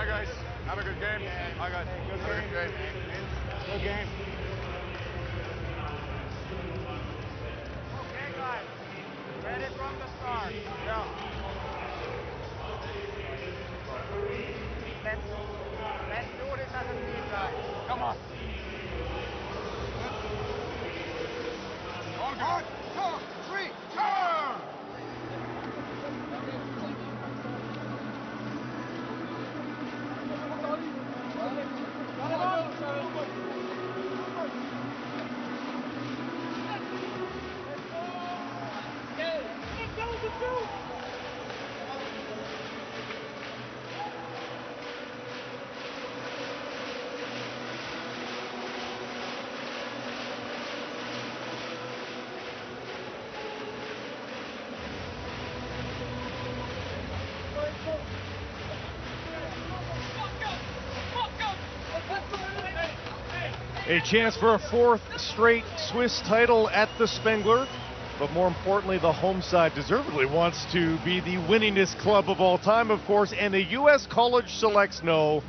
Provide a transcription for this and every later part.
Hi, guys. Have a good game. Hi, guys. Good game. Good game. Okay, guys. Ready from the start. Yeah. Let's do this as a team, guys. Come on. All good. 2, 3, turn! A chance for a 4th straight Swiss title at the Spengler, but more importantly, the home side deservedly wants to be the winningest club of all time, of course, and the U.S. college selects know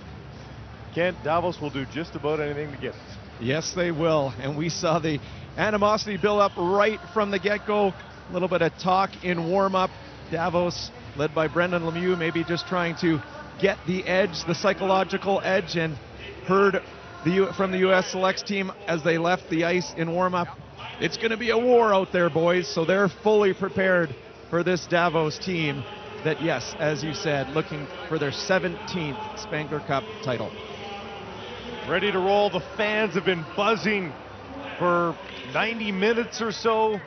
Kent, Davos will do just about anything to get it. Yes, they will, and we saw the animosity build up right from the get-go. A little bit of talk in warm-up. Davos, led by Brendan Lemieux, maybe just trying to get the edge, the psychological edge, and heard from the U.S. selects team as they left the ice in warm-up. It's going to be a war out there, boys, so they're fully prepared for this Davos team that, yes, as you said, looking for their 17th Spengler Cup title. Ready to roll. The fans have been buzzing for 90 minutes or so.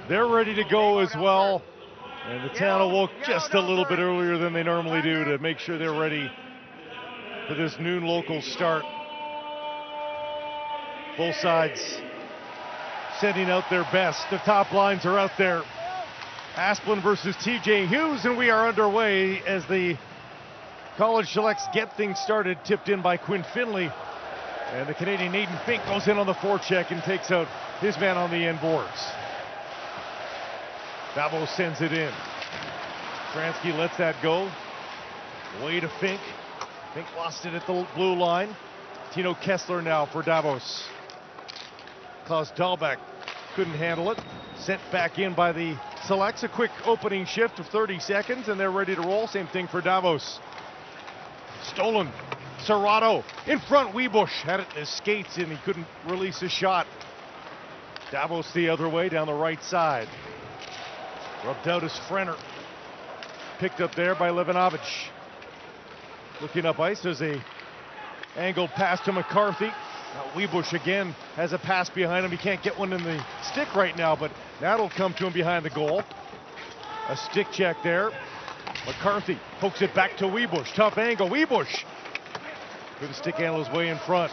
They're ready to go as well. And the town awoke just a little bit earlier than they normally do to make sure they're ready for this noon local start. Both sides sending out their best. The top lines are out there. Asplund versus TJ Hughes, and we are underway as the college selects get things started. Tipped in by Quinn Finley. And the Canadian Aiden Fink goes in on the forecheck and takes out his man on the end boards. Davos sends it in. Stransky lets that go. Way to Fink. Fink lost it at the blue line. Tino Kessler now for Davos. Klaus Dahlbeck couldn't handle it. Sent back in by the selects. A quick opening shift of 30 seconds, and they're ready to roll. Same thing for Davos. Stolen. Serrato in front. Wiebusch had it in his skates, and he couldn't release a shot. Davos the other way down the right side. Rubbed out as Frenner. Picked up there by Levinovich. Looking up ice, there's a angled pass to McCarthy. Now Wiebusch again has a pass behind him. He can't get one in the stick right now, but that'll come to him behind the goal. A stick check there. McCarthy pokes it back to Wiebusch. Tough angle. Wiebusch couldn't stick handle his way in front.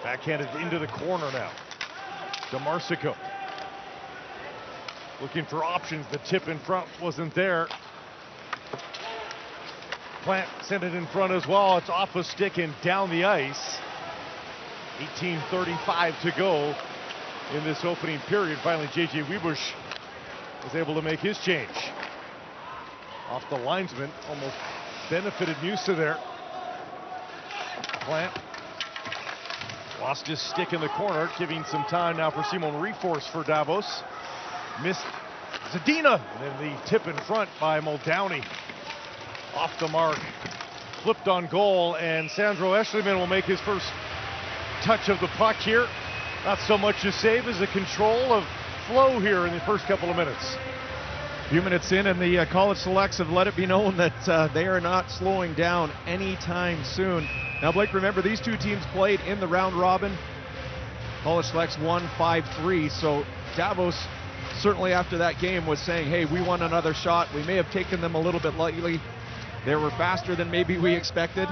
Backhanded into the corner now. DeMarsico looking for options. The tip in front wasn't there. Plant sent it in front as well. It's off a stick and down the ice. 18:35 to go in this opening period. Finally, JJ Wiebusch was able to make his change. Off the linesman, almost benefited Musa there. Plant lost his stick in the corner, giving some time now for Simon Reforce for Davos. Missed Zadina, and then the tip in front by Muldowney. Off the mark, flipped on goal, and Sandro Eschliman will make his first touch of the puck here. Not so much to save as the control of flow here in the first couple of minutes. A few minutes in, and the college selects have let it be known that they are not slowing down anytime soon. Now, Blake, remember, these two teams played in the round robin. College selects won 5-3, so Davos certainly after that game was saying, hey, we want another shot. We may have taken them a little bit lightly. They were faster than maybe we expected.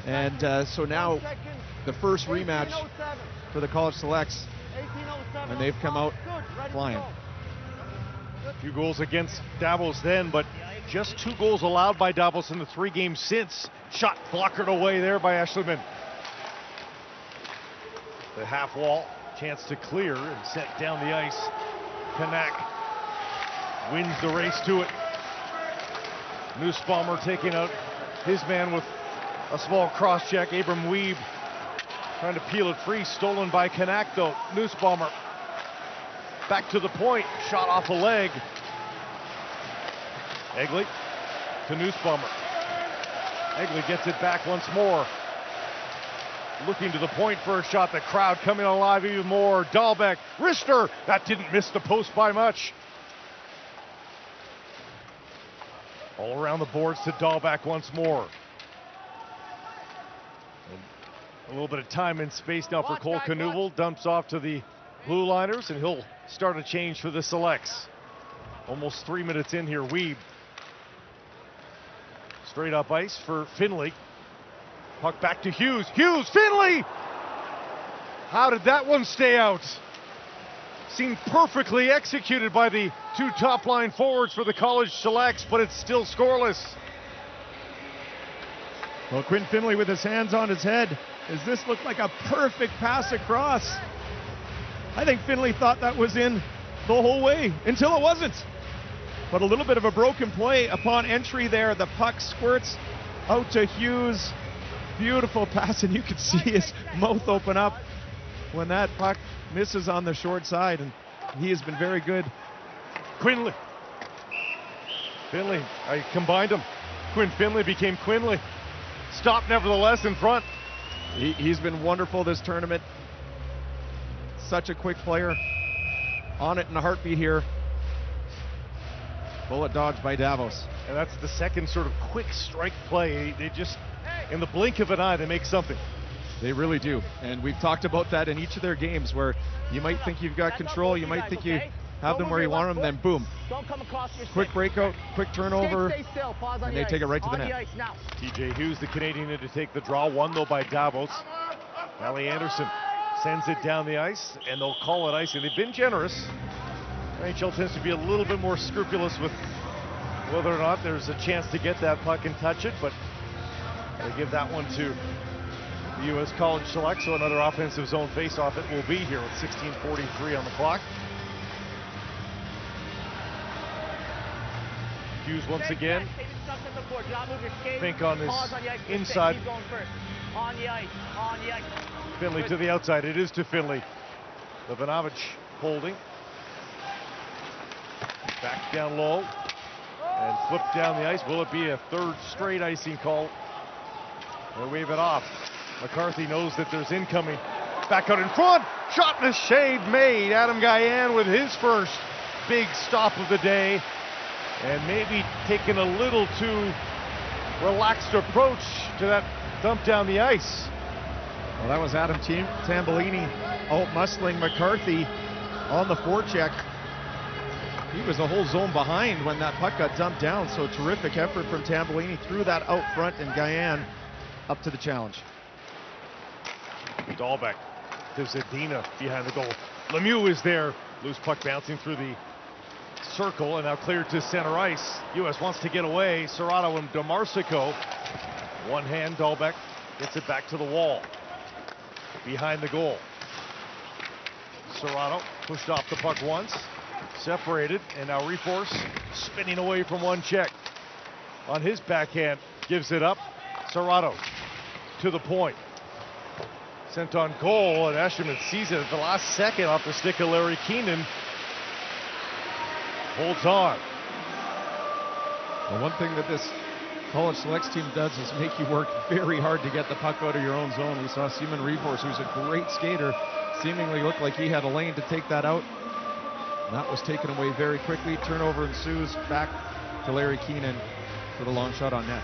And so now the first rematch for the college selects, and they've come out flying. A few goals against Davos then, but just 2 goals allowed by Davos in the 3 games since. Shot blockered away there by Eschliman. The half wall, chance to clear and set down the ice. Kanak wins the race to it. Nussbaumer taking out his man with a small cross check. Abram Weeb trying to peel it free. Stolen by Kanak though. Nussbaumer back to the point. Shot off a leg. Egley to Nussbaumer. Egley gets it back once more. Looking to the point for a shot. The crowd coming alive even more. Dahlbeck, wrister. That didn't miss the post by much. All around the boards to Dahlbeck once more. And a little bit of time and space now for Cole Knuble. Dumps off to the blue liners, and he'll start a change for the Selects. Almost 3 minutes in here. Weeb. Straight up ice for Finley. Puck back to Hughes. Hughes, Finley! How did that one stay out? Seemed perfectly executed by the two top line forwards for the College Selects, but it's still scoreless. Well, Quinn Finley with his hands on his head. Does this look like a perfect pass across? I think Finley thought that was in the whole way until it wasn't. But a little bit of a broken play upon entry there. The puck squirts out to Hughes. Beautiful pass, and you can see his mouth open up when that puck misses on the short side, and he has been very good. Finley, I combined them. Quinn Finley became Quinley. Stopped nevertheless in front. He's been wonderful this tournament. Such a quick player. On it in a heartbeat here. Bullet dodged by Davos. And that's the second sort of quick strike play. They just, in the blink of an eye, they make something. They really do. And we've talked about that in each of their games where you might think you've got control, you might think you have them where you want them, then boom. Quick breakout, quick turnover, and they take it right to the net. TJ Hughes, the Canadian, in to take the draw. Won though by Davos. Allie Anderson sends it down the ice, and they'll call it icing. They've been generous. NHL tends to be a little bit more scrupulous with whether or not there's a chance to get that puck and touch it, but they give that one to the U.S. College Select, so another offensive zone face-off it will be here with 16:43 on the clock. Hughes once again. Fink on his inside. Finley to the outside. It is to Finley. Levanovich holding. Back down low and flipped down the ice. Will it be a third straight icing call? They'll wave it off. McCarthy knows that there's incoming. Back out in front. Shot and a shave made. Adam Guyan with his first big stop of the day. And maybe taking a little too relaxed approach to that dump down the ice. Well, that was Adam Tambellini out-muscling McCarthy on the forecheck. He was a whole zone behind when that puck got dumped down, so terrific effort from Tambellini. Threw that out front, and Guyan up to the challenge. Dahlbeck to Zadina behind the goal. Lemieux is there. Loose puck bouncing through the circle and now cleared to center ice. U.S. wants to get away. Serrato and DeMarsico. One hand, Dahlbeck gets it back to the wall. Behind the goal. Serrato pushed off the puck once. Separated, and now Reforce spinning away from one check. On his backhand, gives it up. Serrato to the point. Sent on goal, and Escherman sees it at the last second off the stick of Larry Keenan. Holds on. Well, one thing that this College Selects team does is make you work very hard to get the puck out of your own zone. We saw Simon Reforce, who's a great skater, seemingly looked like he had a lane to take that out. And that was taken away very quickly. Turnover ensues. Back to Larry Keenan for the long shot on net.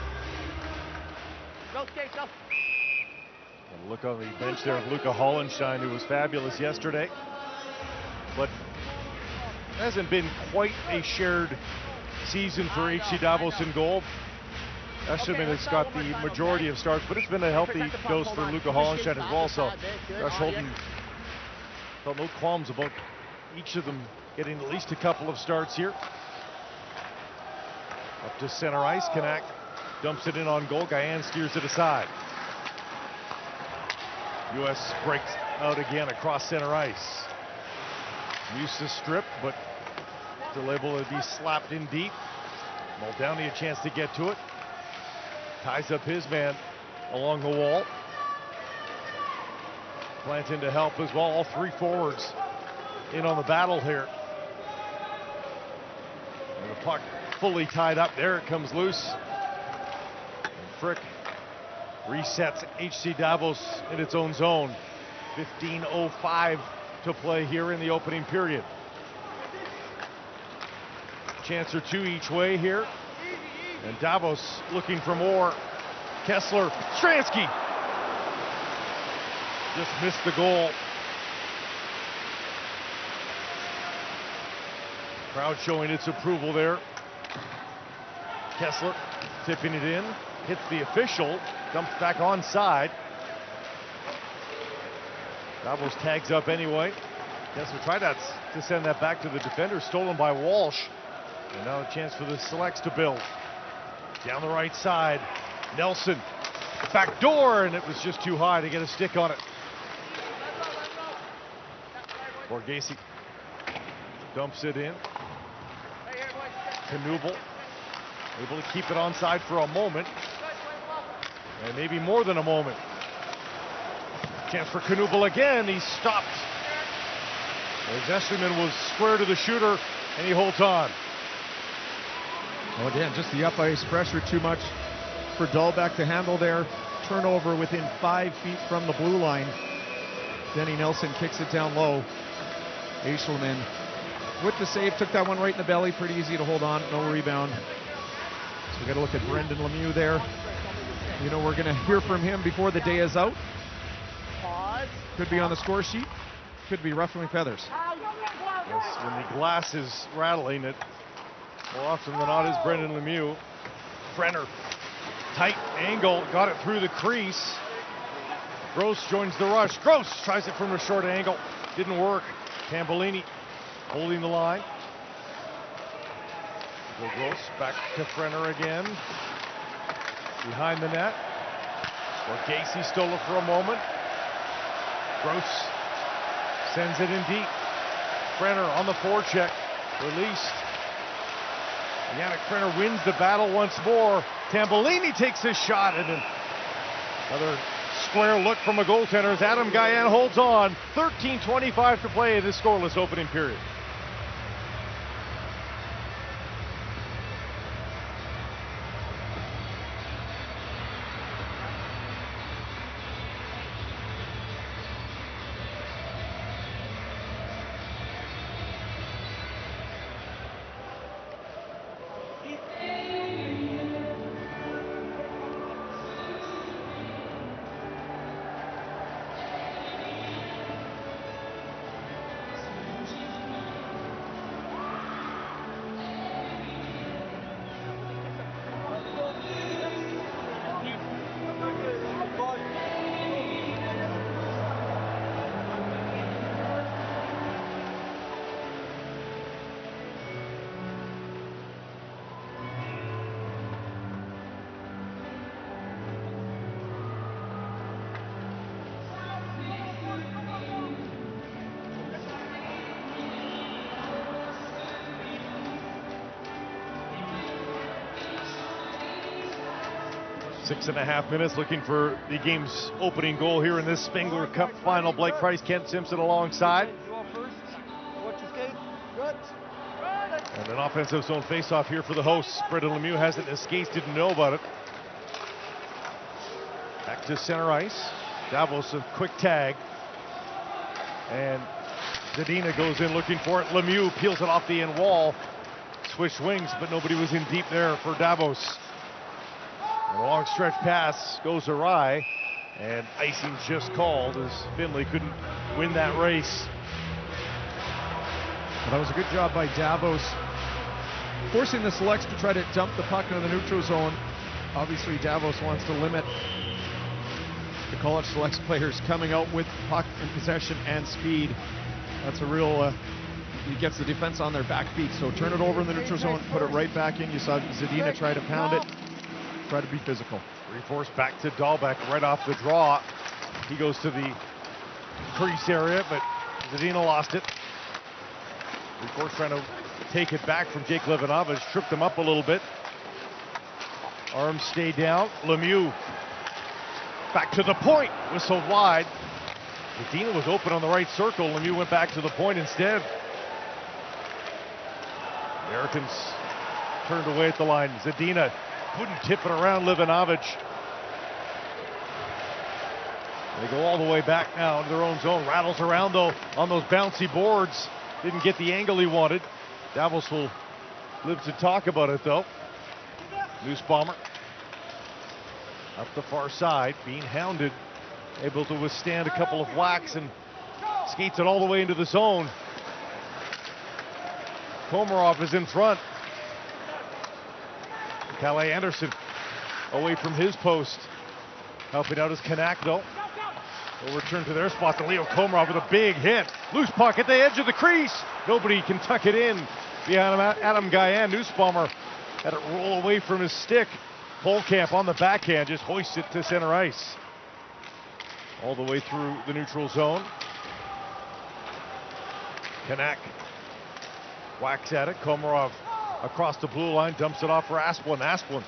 And look on the bench there of Luca Hollenstein, who was fabulous yesterday, but hasn't been quite a shared season for HC Davos in goal. Escherman has got the majority of starts, but it's been a healthy dose for Luca Hollenstein as well. So Josh Holden felt no qualms about each of them getting at least a couple of starts here. Up to center ice. Kanak dumps it in on goal. Guyan steers it aside. U.S. breaks out again across center ice. Used to strip, but still able to be slapped in deep. Downey a chance to get to it. Ties up his man along the wall. Plant in to help as well. All three forwards in on the battle here. And the puck fully tied up. There it comes loose. And Frick resets HC Davos in its own zone. 15:05 to play here in the opening period. Chance or two each way here. And Davos looking for more. Kessler, Stransky. Just missed the goal. Crowd showing its approval there. Kessler tipping it in. Hits the official. Dumps back onside. Davos tags up anyway. Kessler tried to send that back to the defender. Stolen by Walsh. And now a chance for the Selects to build. Down the right side. Nelson. Back door, and it was just too high to get a stick on it. Borghese dumps it in. Knuble able to keep it onside for a moment. And maybe more than a moment. Chance for Knuble again. He's stopped. Zesterman was square to the shooter, and he holds on. Well, again, just the up ice pressure too much for Dahlbeck to handle there. Turnover within 5 feet from the blue line. Denny Nelson kicks it down low. Eichelman with the save, took that one right in the belly. Pretty easy to hold on, no rebound. So we got to look at Brendan Lemieux there. You know, we're going to hear from him before the day is out. Could be on the score sheet, could be ruffling feathers. Yes, when the glass is rattling, it more often than not is Brendan Lemieux. Brenner, tight angle, got it through the crease. Gross joins the rush. Gross tries it from a short angle, didn't work. Tambellini holding the line. Gross back to Brenner again. Behind the net. Borghese stole it for a moment. Gross sends it in deep. Brenner on the forecheck, released. Yannick Brenner wins the battle once more. Tambellini takes his shot, and another square look from a goaltender as Adam Guyan holds on. 13:25 to play in this scoreless opening period. Six and a half minutes looking for the game's opening goal here in this Spengler Cup final. Blake Price, Kent Simpson alongside. And an offensive zone faceoff here for the hosts. Brendan Lemieux hasn't escaped, didn't know about it. Back to center ice. Davos a quick tag. And Zadina goes in looking for it. Lemieux peels it off the end wall. Switch wings, but nobody was in deep there for Davos. And a long stretch pass goes awry, and icing just called as Finley couldn't win that race. Well, that was a good job by Davos, forcing the Selects to try to dump the puck into the neutral zone. Obviously, Davos wants to limit the College Selects players coming out with puck in possession and speed. That's a real, he gets the defense on their back feet. So turn it over in the neutral zone, put it right back in. You saw Zadina try to pound it. Try to be physical. Reforce back to Dahlbeck right off the draw. He goes to the crease area, but Zadina lost it. Reforce trying to take it back from Jake Levinovich, tripped him up a little bit. Arms stay down. Lemieux back to the point. Whistled wide. Zadina was open on the right circle. Lemieux went back to the point instead. Americans turned away at the line. Zadina couldn't tip it around Livanovic. They go all the way back now into their own zone. Rattles around though on those bouncy boards. Didn't get the angle he wanted. Davos will live to talk about it though. Nussbaumer up the far side, being hounded. Able to withstand a couple of whacks and skates it all the way into the zone. Komarov is in front. Calais Anderson away from his post. Helping out his Kanak though. They'll return to their spots. And Leo Komarov with a big hit. Loose puck at the edge of the crease. Nobody can tuck it in behind Adam Guyan. Nussbaumer had it roll away from his stick. Polkamp on the backhand just hoists it to center ice. All the way through the neutral zone. Kanak whacks at it. Komarov across the blue line, dumps it off for Asplund. Asplund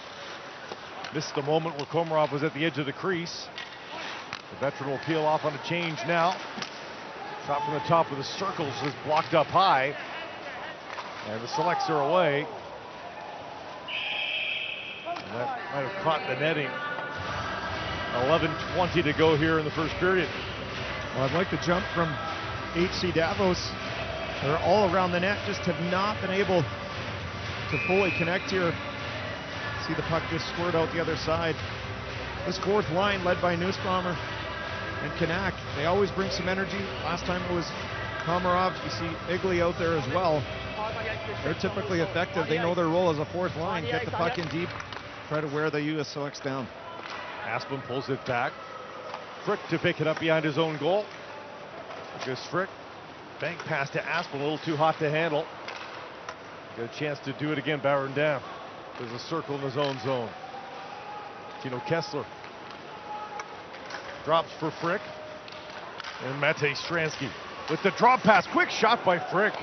missed the moment where Komarov was at the edge of the crease. The veteran will peel off on a change now. Shot from the top of the circles is blocked up high. And the selects are away. And that might have caught the netting. 11:20 to go here in the first period. Well, I'd like to jump from HC Davos. They're all around the net, just have not been able to fully connect here. See the puck just squirt out the other side. This fourth line led by Nussbaumer and Kanak, they always bring some energy. Last time it was Komarov. You see Igley out there as well. They're typically effective. They know their role as a fourth line. Get the puck in deep, try to wear the US Selects down. Asplund pulls it back. Frick to pick it up behind his own goal. Just Frick. Bank pass to Asplund, a little too hot to handle. Got a chance to do it again, Barron down. There's a circle in his own zone. Tino Kessler drops for Frick. And Mate Stransky with the drop pass. Quick shot by Frick.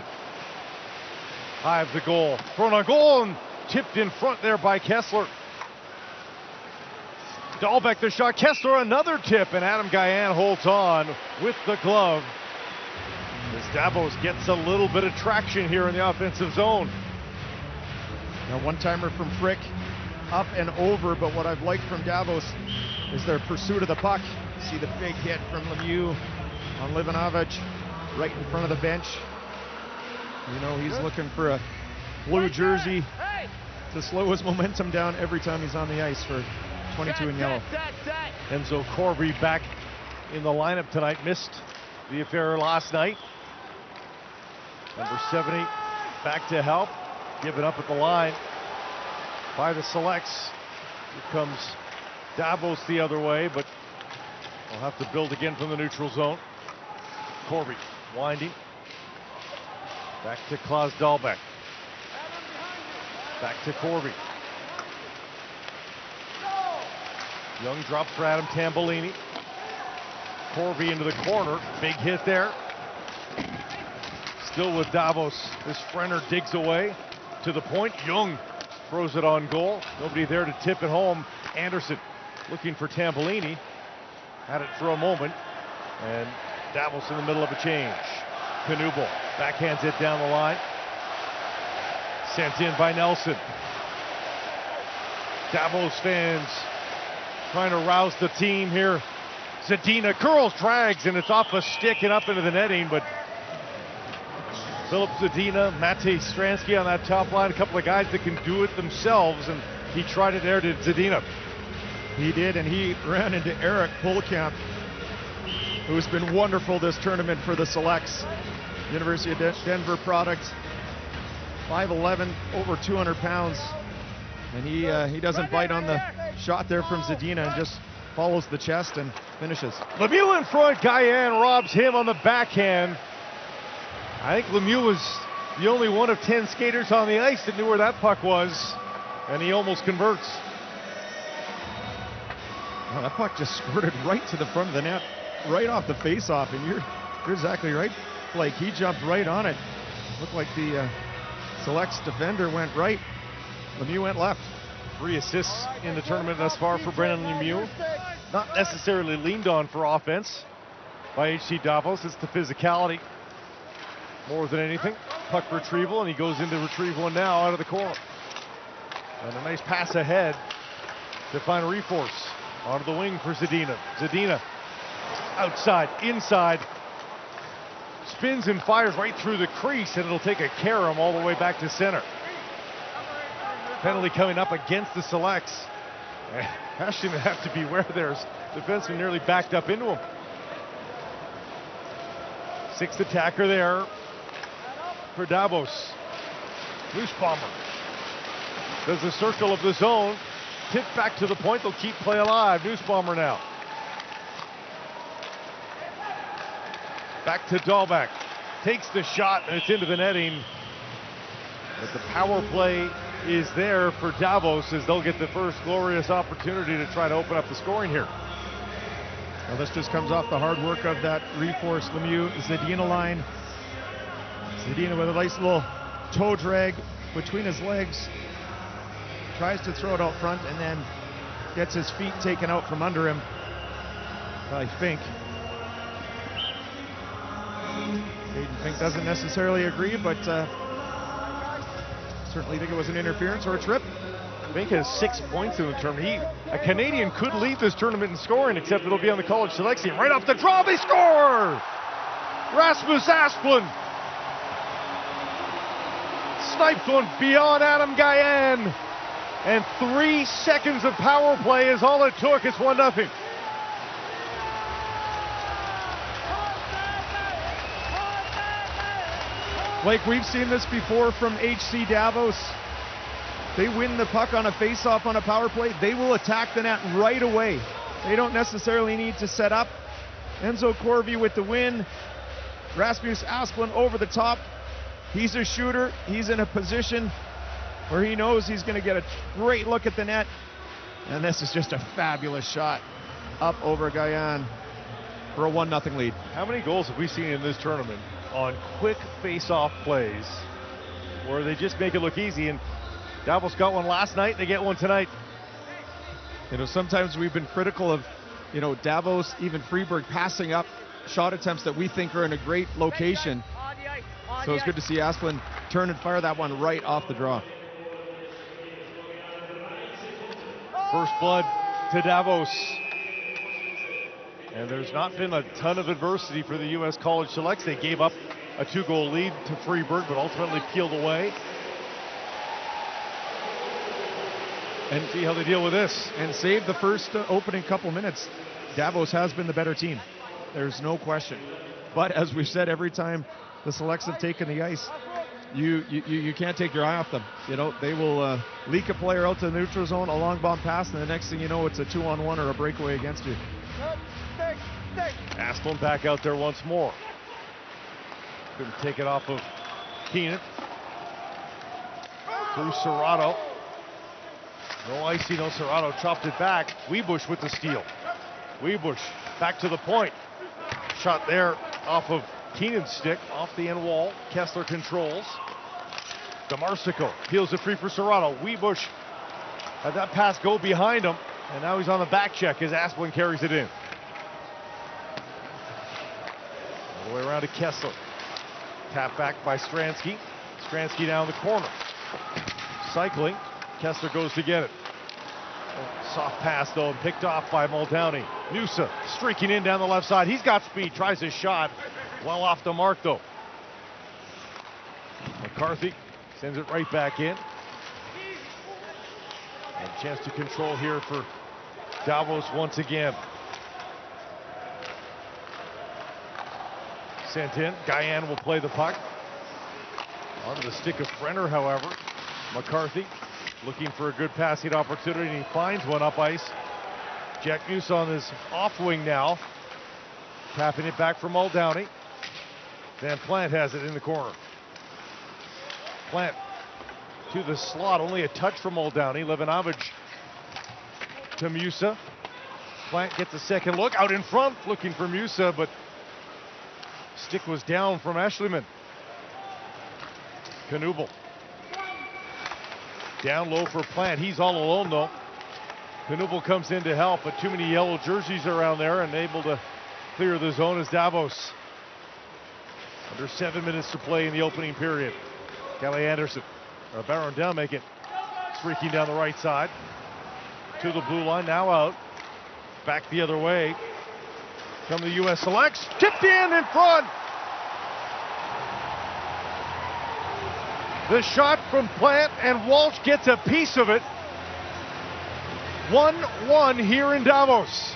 High of the goal. Thrown on goal and tipped in front there by Kessler. Dahlbeck the shot. Kessler another tip, and Adam Guyan holds on with the glove. As Davos gets a little bit of traction here in the offensive zone. Now one-timer from Frick, up and over, but what I've liked from Davos is their pursuit of the puck. See the big hit from Lemieux on Livanovic, right in front of the bench. You know, he's looking for a blue jersey to slow his momentum down every time he's on the ice for 22 in yellow. Enzo Corby back in the lineup tonight. Missed the affair last night. Number 70 back to help. Given up at the line by the Selects. Here comes Davos the other way, but we'll have to build again from the neutral zone. Corby winding. Back to Klaus Dahlbeck. Back to Corby. Young drops for Adam Tambellini. Corby into the corner. Big hit there. Still with Davos. This Frenner digs away to the point. Young throws it on goal. Nobody there to tip it home. Anderson looking for Tambellini. Had it for a moment. And Davos in the middle of a change. Knuble backhands it down the line. Sent in by Nelson. Davos fans trying to rouse the team here. Zadina curls, drags, and it's off a stick and up into the netting, but Philip Zadina, Mate Stransky on that top line, a couple of guys that can do it themselves, and he tried it there to Zadina. He did, and he ran into Eric Polkamp, who's been wonderful this tournament for the Selects. University of Denver product, 5'11", over 200 pounds, and he doesn't bite on the shot there from Zadina and just follows the chest and finishes. Lemieux in front, Guyan robs him on the backhand. I think Lemieux was the only one of 10 skaters on the ice that knew where that puck was, and he almost converts. Well, that puck just squirted right to the front of the net, right off the face-off, and you're exactly right, Blake. He jumped right on it. Looked like the Selects defender went right. Lemieux went left. 3 assists in the tournament thus far for Brennan Lemieux. Not necessarily leaned on for offense by HC Davos. It's the physicality more than anything. Puck retrieval, and he goes into retrieve one now out of the corner. And a nice pass ahead to find Reforce. Onto the wing for Zadina. Zadina outside, inside. Spins and fires right through the crease, and it'll take a carom all the way back to center. Penalty coming up against the Selects. Ashton would have to beware there. Defenseman nearly backed up into him. 6th attacker there for Davos. Loose bomber. Does the circle of the zone. Tipped back to the point. They'll keep play alive. Noose bomber now. Back to Dahlback. Takes the shot, and it's into the netting. But the power play is there for Davos as they'll get the first glorious opportunity to try to open up the scoring here. Well, this just comes off the hard work of that Reforce Lemieux Zadina line. Zadina with a nice little toe drag between his legs. Tries to throw it out front and then gets his feet taken out from under him by Fink. Hayden Fink doesn't necessarily agree, but certainly think it was an interference or a trip. Fink has 6 points in the tournament. A Canadian could lead this tournament in scoring, except it'll be on the college select team. Right off the draw, they score! Rasmus Asplund snipes one beyond Adam Guyan. And 3 seconds of power play is all it took. It's 1-0. Like we've seen this before from HC Davos. They win the puck on a face-off on a power play. They will attack the net right away. They don't necessarily need to set up. Enzo Corvi with the win. Rasmus Asplund over the top. He's a shooter. He's in a position where he knows he's going to get a great look at the net. And this is just a fabulous shot up over Guyan for a 1-0 lead. How many goals have we seen in this tournament on quick face-off plays where they just make it look easy? And Davos got one last night, they get one tonight. You know, sometimes we've been critical of, you know, Davos, even Freeburg passing up shot attempts that we think are in a great location. So it's good to see Asplund turn and fire that one right off the draw. First blood to Davos. And there's not been a ton of adversity for the U.S. College Selects. They gave up a 2-goal lead to Freeburg, but ultimately peeled away. And see how they deal with this. And save the first opening couple minutes. Davos has been the better team. There's no question. But as we've said every time the Selects have taken the ice, you can't take your eye off them. You know, they will leak a player out to the neutral zone, a long bomb pass, and the next thing you know, it's a 2-on-1 or a breakaway against you. Asplund back out there once more. Couldn't take it off of Keenan. Through Serrato. No icy, no Serrato. Chopped it back. Webush with the steal. Webush back to the point. Shot there off of Keenan's stick, off the end wall. Kessler controls. DeMarsico peels it free for Serrato. Webush had that pass go behind him, and now he's on the back check as Asplund carries it in. All the way around to Kessler. Tap back by Stransky. Stransky down the corner. Cycling. Kessler goes to get it. Soft pass though, and picked off by Muldowney. Musa streaking in down the left side. He's got speed, tries his shot. Well off the mark though. McCarthy sends it right back in. And a chance to control here for Davos once again. Sent in. Guyan will play the puck. Onto the stick of Brenner, however. McCarthy looking for a good passing opportunity, and he finds one up ice. Jack Musa on his off wing now. Tapping it back for Muldowney. Van Plant has it in the corner. Plant to the slot, only a touch from Muldowney. Levinovic to Musa. Plant gets a second look, out in front, looking for Musa, but stick was down from Eschliman. Knubel. Down low for Plant. He's all alone though. Knuble comes in to help, but too many yellow jerseys around there and able to clear the zone as Davos. Under 7 minutes to play in the opening period. Kelly Anderson, or Baron down, make it. Streaking down the right side. To the blue line, now out. Back the other way. Come the U.S. Selects. Tipped in front. The shot from Plant, and Walsh gets a piece of it. 1-1 here in Davos.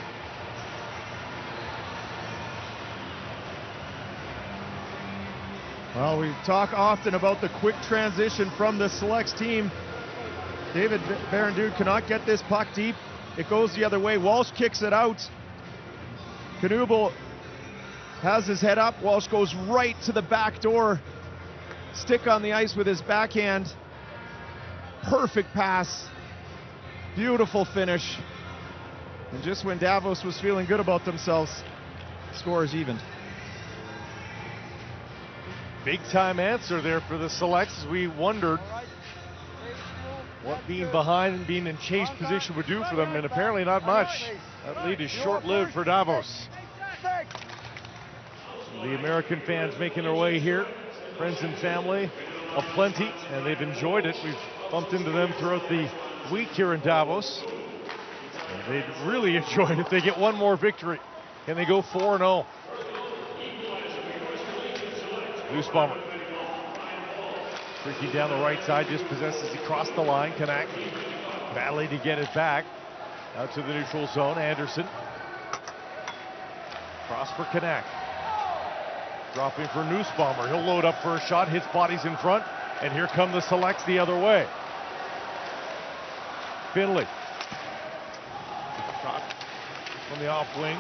Well, we talk often about the quick transition from the Selects team. David Barandude cannot get this puck deep. It goes the other way. Walsh kicks it out. Knuble has his head up. Walsh goes right to the back door. Stick on the ice with his backhand. Perfect pass. Beautiful finish. And just when Davos was feeling good about themselves, score is evened. Big time answer there for the Selects as we wondered what being behind and being in chase position would do for them, and apparently not much. That lead is short-lived for Davos. The American fans making their way here, friends and family aplenty, and they've enjoyed it. We've bumped into them throughout the week here in Davos. And they'd really enjoy it if they get one more victory. Can they go 4-0? Loose bomber. Streaking down the right side, just possesses across the line. Kanak battling to get it back. Out to the neutral zone, Anderson. Cross for Kanak. Dropping for Nussbaumer. He'll load up for a shot, hits bodies in front, and here come the Selects the other way. Finley. Shot from the off wing.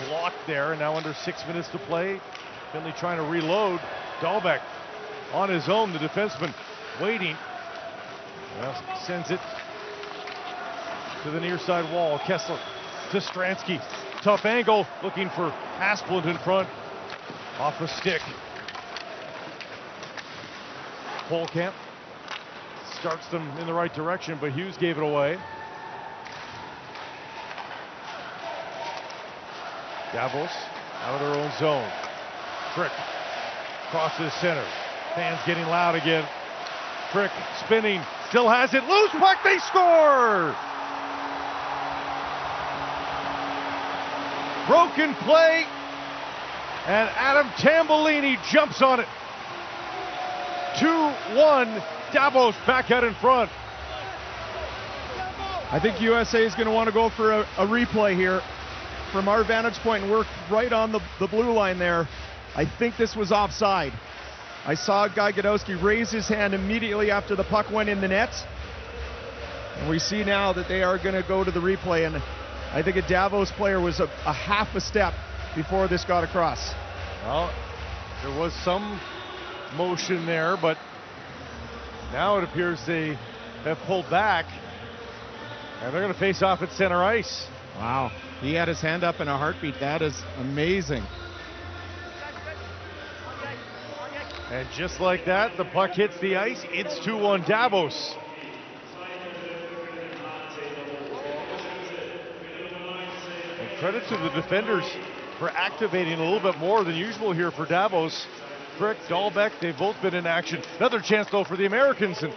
Blocked there, and now under 6 minutes to play. Finley trying to reload. Dahlbeck on his own, the defenseman waiting. Well, sends it to the near side wall. Kessler to Stransky. Tough angle, looking for Asplund in front. Off a stick. Polkamp starts them in the right direction, but Hughes gave it away. Davos out of their own zone. Frick crosses center. Fans getting loud again. Frick spinning, still has it. Loose puck, they score! Broken play, and Adam Tambellini jumps on it. 2-1, Davos back out in front. I think USA is going to want to go for a replay here. From our vantage point, and we're right on the blue line there. I think this was offside. I saw Guy Godowski raise his hand immediately after the puck went in the net. And we see now that they are going to go to the replay, and I think a Davos player was a half a step before this got across. Well, there was some motion there, but now it appears they have pulled back, and they're going to face off at center ice. Wow, he had his hand up in a heartbeat. That is amazing. And just like that, the puck hits the ice. It's 2-1 Davos. And credit to the defenders for activating a little bit more than usual here for Davos. Frick, Dahlbeck, they've both been in action. Another chance though for the Americans. And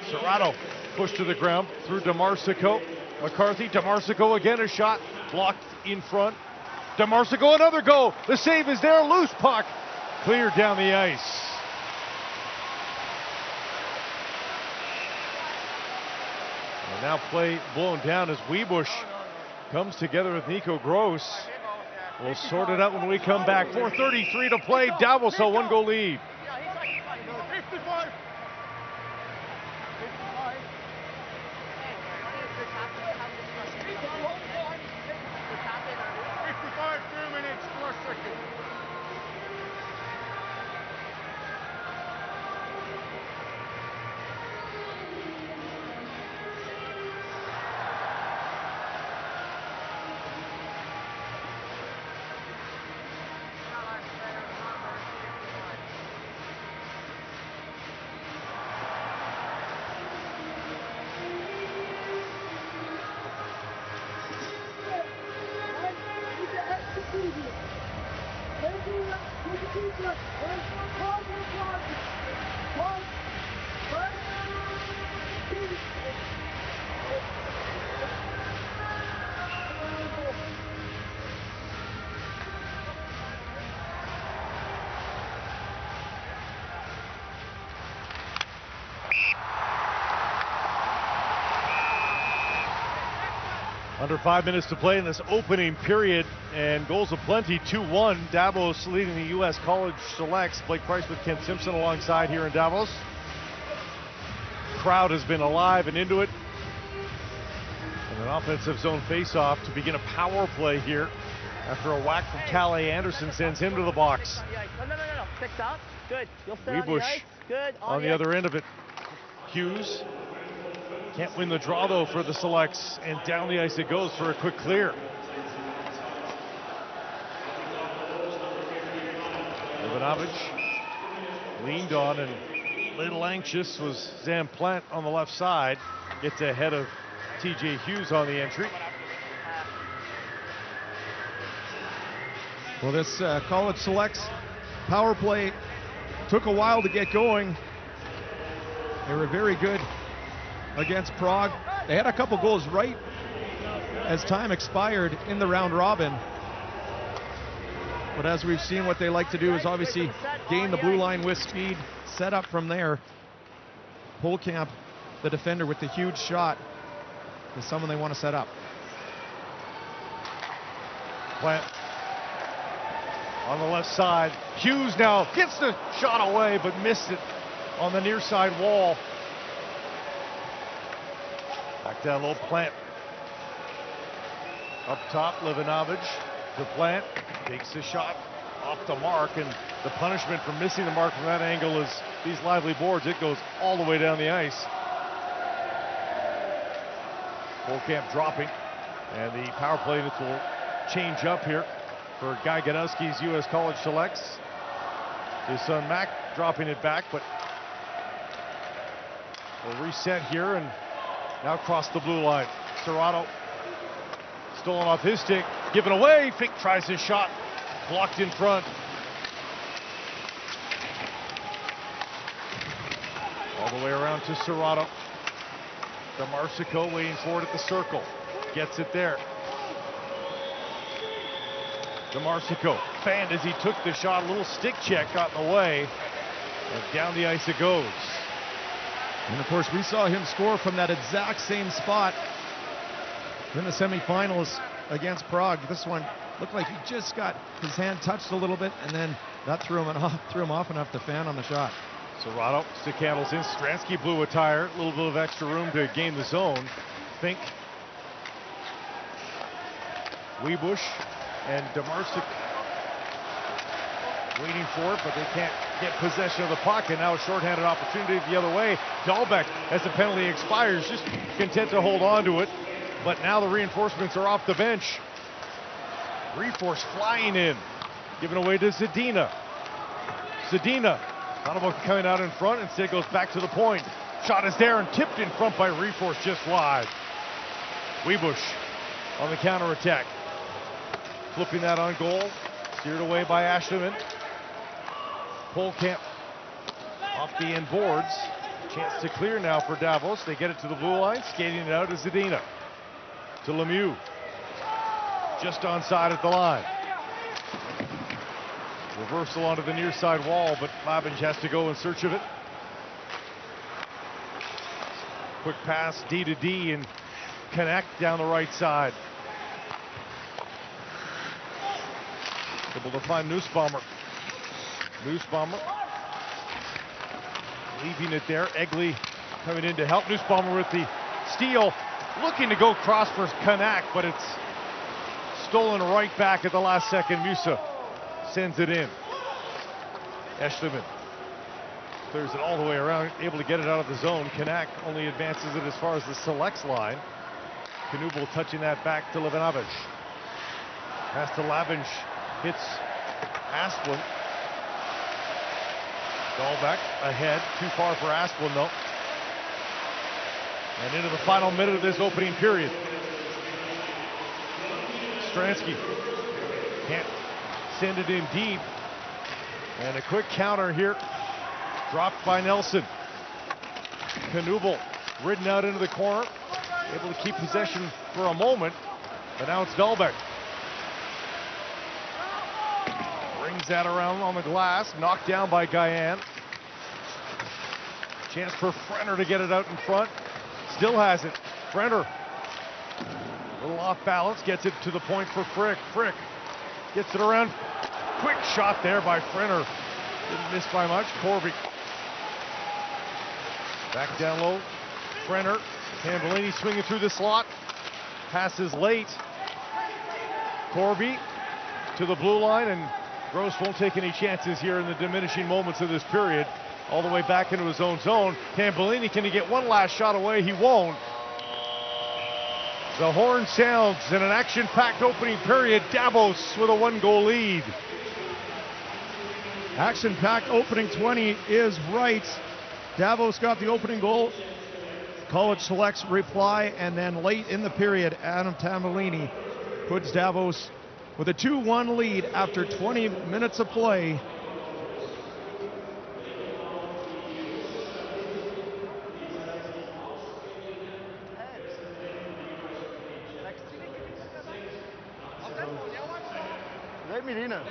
Serrato pushed to the ground through DeMarsico. McCarthy, DeMarsico again, a shot blocked in front. DeMarsico, another goal. The save is there, loose puck. Cleared down the ice. And now play blown down as Wiebusch comes together with Nico Gross. We'll sort it out when we come back. 4:33 to play. Davos a 1-goal lead. 55. 2 minutes, 4 seconds. Under 5 minutes to play in this opening period, and goals aplenty. 2-1. Davos leading the U.S. College Selects. Blake Price with Ken Simpson alongside here in Davos. Crowd has been alive and into it. And an offensive zone face-off to begin a power play here after a whack from Calais Anderson sends him to the box. No. 6 out. Good. You'll stay on the Weebush ice. Good. on the other end of it. Hughes can't win the draw though for the Selects, and down the ice it goes for a quick clear. Ivanovich leaned on and a little anxious was Zam Plant on the left side. Gets ahead of TJ Hughes on the entry. Well, this College Selects power play took a while to get going. They were very good against Prague. They had a couple goals right as time expired in the round robin. But as we've seen, what they like to do is obviously gain the blue line with speed, set up from there. Polkamp, the defender with the huge shot, is someone they want to set up. Plant on the left side. Hughes now gets the shot away, but missed it on the near side wall. Back down low, Plant. Up top, Livanovich to Plant. Takes the shot off the mark, and the punishment for missing the mark from that angle is these lively boards. It goes all the way down the ice. Polkamp dropping, and the power play units will change up here for Guy Gadowski's U.S. College Selects. His son Mac dropping it back, but we'll reset here and now cross the blue line. Serrato stolen off his stick, given away. Fink tries his shot, blocked in front. All the way around to Serrato. DeMarsico waiting for it at the circle. Gets it there. DeMarsico fanned as he took the shot. A little stick check got in the way. And down the ice it goes. And of course, we saw him score from that exact same spot in the semifinals against Prague. This one looked like he just got his hand touched a little bit, and then that threw him off enough to fan on the shot. Serrato, stick handles in. Stransky blue attire. A little bit of extra room to gain the zone. Fink. Weebush and DeMarsic waiting for it, but they can't get possession of the puck, and now a shorthanded opportunity the other way. Dahlbeck, as the penalty expires, just content to hold on to it, but now the reinforcements are off the bench. Reforce flying in, given away to Zadina. Zadina, not about coming out in front, instead goes back to the point. Shot is there and tipped in front by Reforce, just wide. Weebush on the counterattack. Flipping that on goal, steered away by Ashleman. Polkamp off the end boards. Chance to clear now for Davos. They get it to the blue line, skating it out to Zadina. To Lemieux. Just onside at the line. Reversal onto the near side wall, but Labinch has to go in search of it. Quick pass, D to D, and connect down the right side. Able to find Nussbaumer. Nussbaumer leaving it there. Egley coming in to help Nussbaumer with the steal. Looking to go cross for Kanak, but it's stolen right back at the last second. Musa sends it in. Eschleman clears it all the way around, able to get it out of the zone. Kanak only advances it as far as the selects line. Knubel touching that back to Livanovich. Pass to Labinch. Hits Asplund. Dahlbeck ahead. Too far for Asplund, though. And into the final minute of this opening period. Stransky can't send it in deep. And a quick counter here. Dropped by Nelson. Knuble ridden out into the corner. Able to keep possession for a moment. But now it's Dahlbeck. Brings that around on the glass. Knocked down by Guyan. Chance for Frenner to get it out in front. Still has it. Frenner. A little off balance. Gets it to the point for Frick. Frick gets it around. Quick shot there by Frenner. Didn't miss by much. Corby. Back down low. Frenner. Tambellini swinging through the slot. Passes late. Corby to the blue line, and Gross won't take any chances here in the diminishing moments of this period. All the way back into his own zone. Tambellini, can he get one last shot away? He won't. The horn sounds in an action-packed opening period. Davos with a one-goal lead. Action-packed opening 20 is right. Davos got the opening goal. College Select's reply, and then late in the period, Adam Tambellini puts Davos with a 2-1 lead after 20 minutes of play. Red Medina.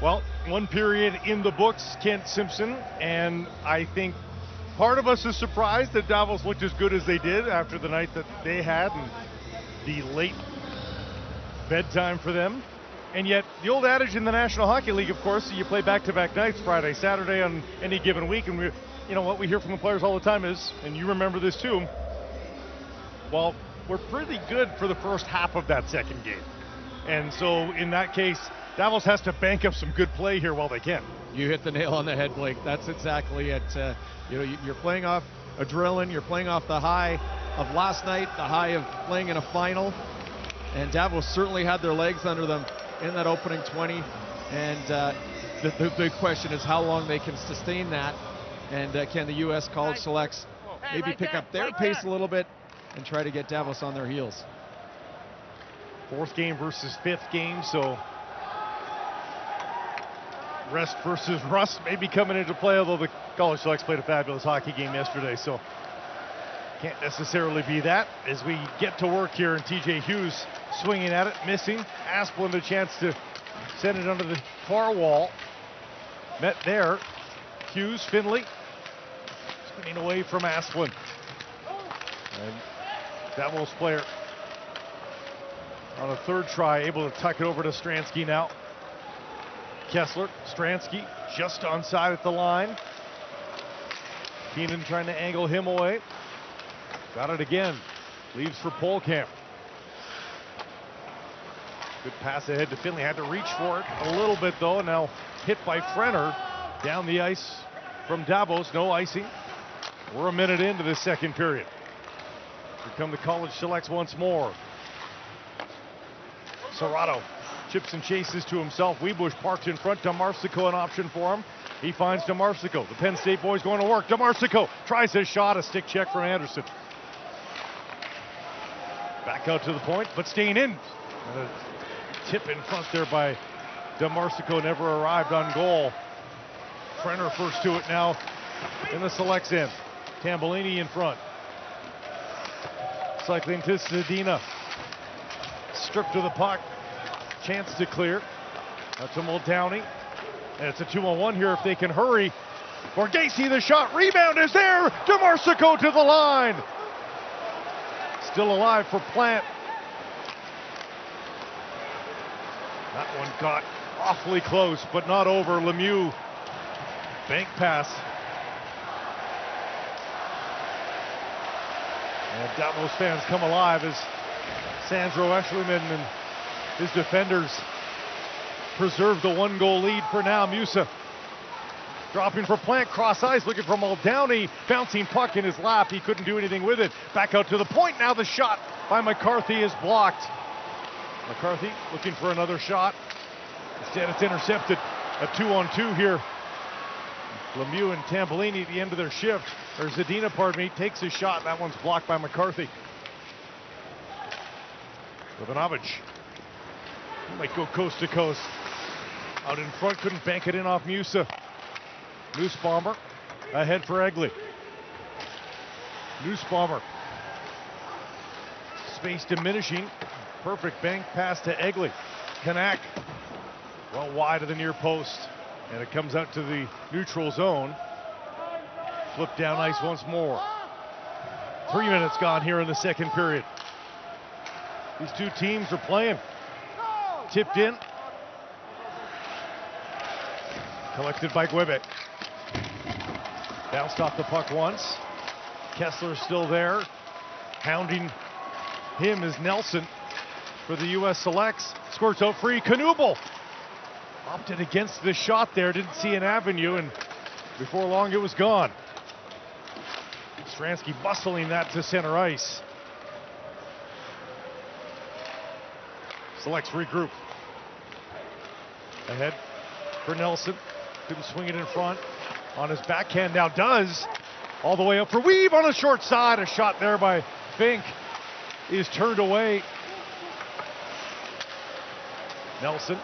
Well, one period in the books, Kent Simpson, and I think part of us is surprised that Davos looked as good as they did after the night that they had and the late bedtime for them. And yet, the old adage in the National Hockey League, of course, you play back-to-back nights, Friday, Saturday on any given week, and what we hear from the players all the time is, and you remember this too, well, we're pretty good for the first half of that second game. And so, in that case, Davos has to bank up some good play here while they can. You hit the nail on the head, Blake. That's exactly it. You're playing off adrenaline. You're playing off the high of last night, the high of playing in a final. And Davos certainly had their legs under them in that opening 20. And the big question is how long they can sustain that. And can the U.S. College Selects maybe pick up their pace a little bit and try to get Davos on their heels. Fourth game versus fifth game, so rest versus rust may be coming into play, although the College Selects played a fabulous hockey game yesterday, so can't necessarily be that. As we get to work here, and TJ Hughes swinging at it, missing. Asplund a chance to send it under the far wall. Met there. Hughes, Finley, spinning away from Asplund. And Davos player on a third try, able to tuck it over to Stransky now. Kessler, Stransky, just onside at the line. Keenan trying to angle him away. Got it again. Leaves for Polkamp. Good pass ahead to Finley. Had to reach for it a little bit though. Now hit by Frenner down the ice from Davos. No icing. We're a minute into the second period. Here come the College Selects once more. Serrato chips and chases to himself. Webush parked in front. DeMarsico an option for him. He finds DeMarsico. The Penn State boys going to work. DeMarsico tries his shot. A stick check from Anderson. Back out to the point, but staying in. And a tip in front there by DeMarsico never arrived on goal. Frenner first to it now in the Selects end. Tambellini in front. Cycling to Sedina. Stripped to the puck. Chance to clear. Now to Muldowney. And it's a 2-on-1 here if they can hurry. Borghese, the shot. Rebound is there. DeMarsico to the line. Still alive for Plant. That one got awfully close, but not over. Lemieux. Bank pass. And Davos fans come alive as Sandro Eschliman and his defenders preserve the one-goal lead for now. Musa dropping for Plant, cross ice, looking for Muldowney, bouncing puck in his lap. He couldn't do anything with it. Back out to the point. Now the shot by McCarthy is blocked. McCarthy looking for another shot. Instead, it's intercepted. A 2-on-2 here. Lemieux and Tambellini at the end of their shift, or Zadina, pardon me, takes his shot. That one's blocked by McCarthy. Ivanovic. He might go coast to coast. Out in front, couldn't bank it in off Musa. Nussbaumer ahead for Egley. Nussbaumer. Space diminishing. Perfect bank pass to Egley. Kanak. Well wide of the near post. And it comes out to the neutral zone. Flip down ice once more. 3 minutes gone here in the second period. These two teams are playing. Tipped in. Collected by Guebe. Bounced off the puck once. Kessler still there. Hounding him is Nelson for the U.S. Selects. Squirts out free. Knuble opted against the shot there. Didn't see an avenue, and before long it was gone. Stransky bustling that to center ice. Selects regroup. Ahead for Nelson. Couldn't swing it in front. On his backhand now does. All the way up for Weave on the short side. A shot there by Fink is turned away. Nelson.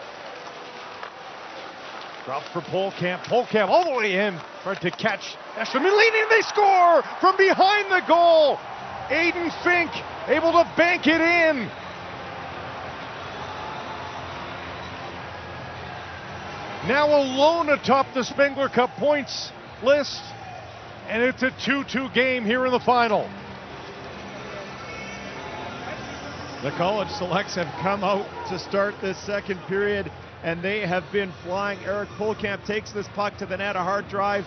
Drops for Polkamp. Polkamp all the way in. Tried to catch Eschliman leading. They score from behind the goal. Aiden Fink able to bank it in. now alone atop the Spengler Cup points list. And it's a 2-2 game here in the final. The college selects have come out to start this second period, and they have been flying. Eric Polkamp takes this puck to the net, a hard drive,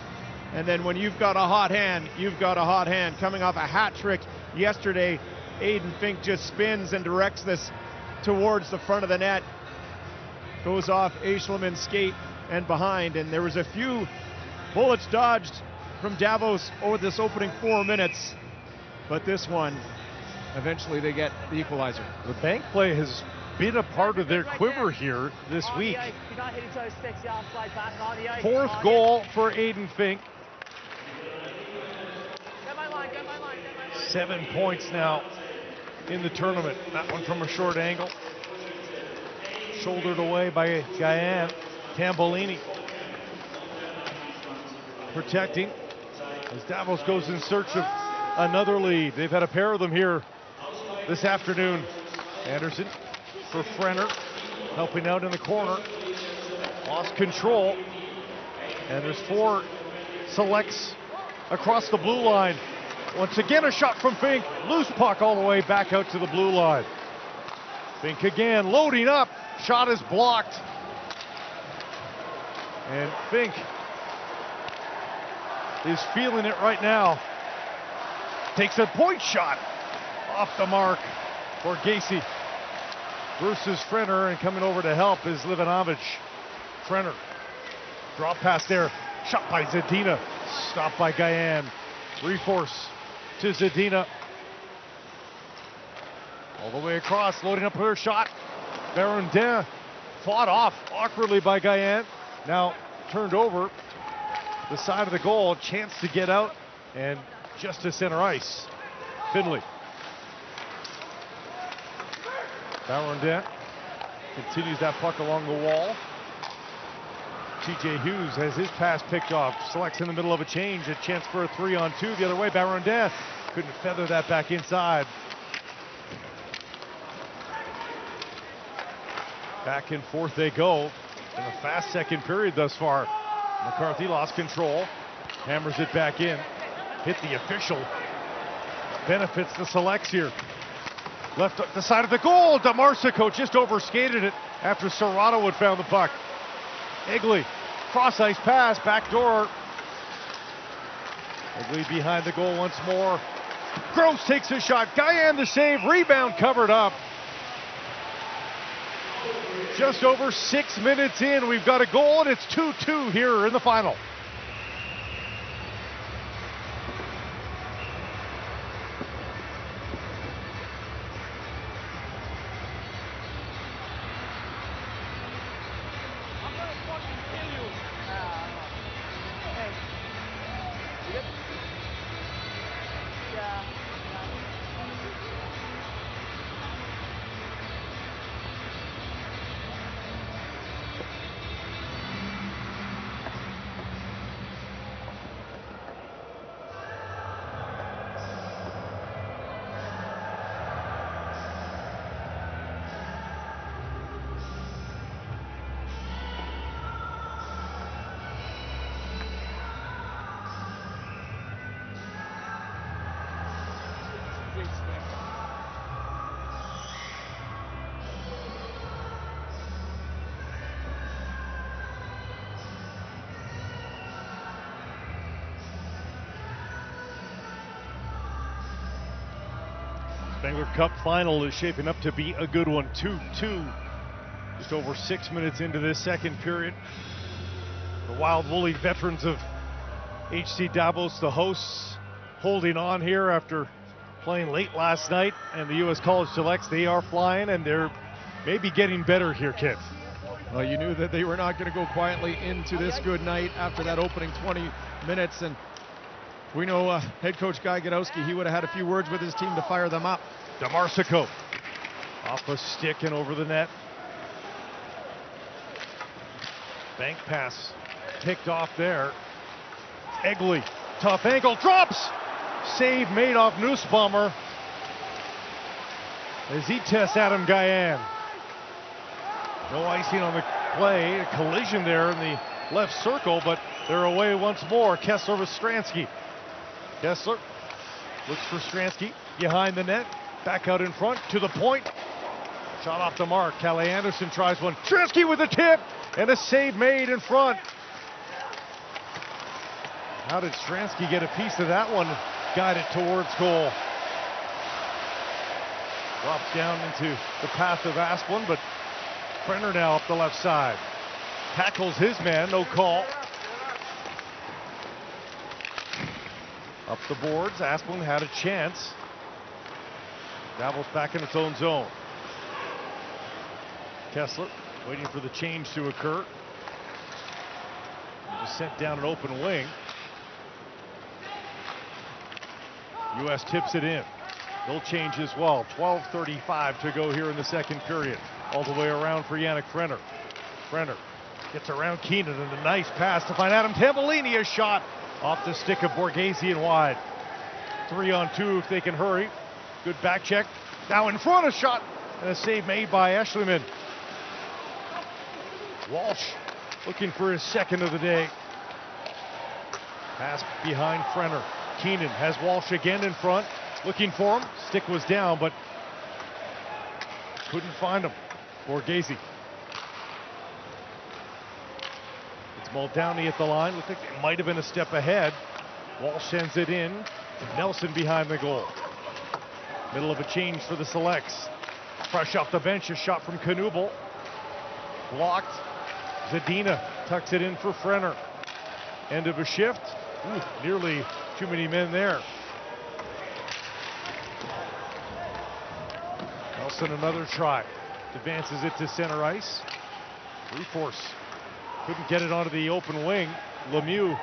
and then when you've got a hot hand, you've got a hot hand. Coming off a hat trick yesterday, Aiden Fink just spins and directs this towards the front of the net. Goes off Eishleman's skate and behind, and there was a few bullets dodged from Davos over this opening 4 minutes, but this one, eventually they get the equalizer. The bank play has been a part of their quiver here this week. Fourth goal for Aiden Fink. 7 points now in the tournament. That one from a short angle. Shouldered away by Guyan. Tambolini protecting as Davos goes in search of another lead. They've had a pair of them here this afternoon. Anderson for Frenner, helping out in the corner. Lost control. And there's 4 selects across the blue line. Once again, a shot from Fink. Loose puck all the way back out to the blue line. Fink again, loading up. Shot is blocked. And Fink is feeling it right now. Takes a point shot off the mark for Gacy versus Frenner, and coming over to help is Livanovic. Frenner, drop pass there, shot by Zadina, stopped by Guyan. Reforce to Zadina. All the way across, loading up her shot. Barondin fought off awkwardly by Guyan. Now turned over the side of the goal, chance to get out, and just to center ice. Finley. Barondin continues that puck along the wall. TJ Hughes has his pass picked off. Selects in the middle of a change. A chance for a 3-on-2 the other way. Barondin couldn't feather that back inside. Back and forth they go in a fast second period thus far. McCarthy lost control. Hammers it back in. Hit the official. Benefits the selects here. Left up the side of the goal. DeMarsico just overskated it after Serrato had found the puck. Egley, cross ice pass, back door. Egley behind the goal once more. Gross takes a shot. Guyan the save. Rebound covered up. Just over 6 minutes in, we've got a goal, and it's 2-2 here in the final. Spengler Cup final is shaping up to be a good one. 2-2. Just over 6 minutes into this second period. The Wild Woolly veterans of HC Davos, the hosts, holding on here after playing late last night. And the U.S. College Selects, they are flying, and they're maybe getting better here, Kent. Well, you knew that they were not going to go quietly into this good night after that opening 20 minutes. And we know head coach Guy Godowski, he would have had a few words with his team to fire them up. DeMarsico off a stick and over the net. Bank pass picked off there. Egley, tough angle, drops! Save made off Nussbaumer as he tests Adam Guyan. No icing on the play. A collision there in the left circle, but they're away once more. Kessler with Stransky. Kessler looks for Stransky behind the net. Back out in front to the point. Shot off the mark. Calle Anderson tries one. Stransky with a tip and a save made in front. How did Stransky get a piece of that one? Guide it towards goal. Drops down into the path of Asplund, but Brenner now up the left side. Tackles his man, no call. Up the boards, Asplund had a chance. Davos back in its own zone. Kessler waiting for the change to occur. Just sent down an open wing. U.S. tips it in. They'll change as well. 12:35 to go here in the second period. All the way around for Yannick Frenner. Frenner gets around Keenan and a nice pass to find Adam Tambellini. A shot off the stick of Borghese and wide. 3-on-2 if they can hurry. Good back check. Now in front, a shot and a save made by Eschliman. Walsh looking for his second of the day. Pass behind Frenner. Keenan has Walsh again in front. Looking for him. Stick was down, but couldn't find him. Borghese. It's Muldowney at the line. Looked like it might have been a step ahead. Walsh sends it in. Nelson behind the goal. Middle of a change for the Selects. Fresh off the bench, a shot from Knubel. Blocked. Zadina tucks it in for Frenner. End of a shift. Ooh, nearly too many men there. Nelson another try. Advances it to center ice. Reforce. Couldn't get it onto the open wing. Lemieux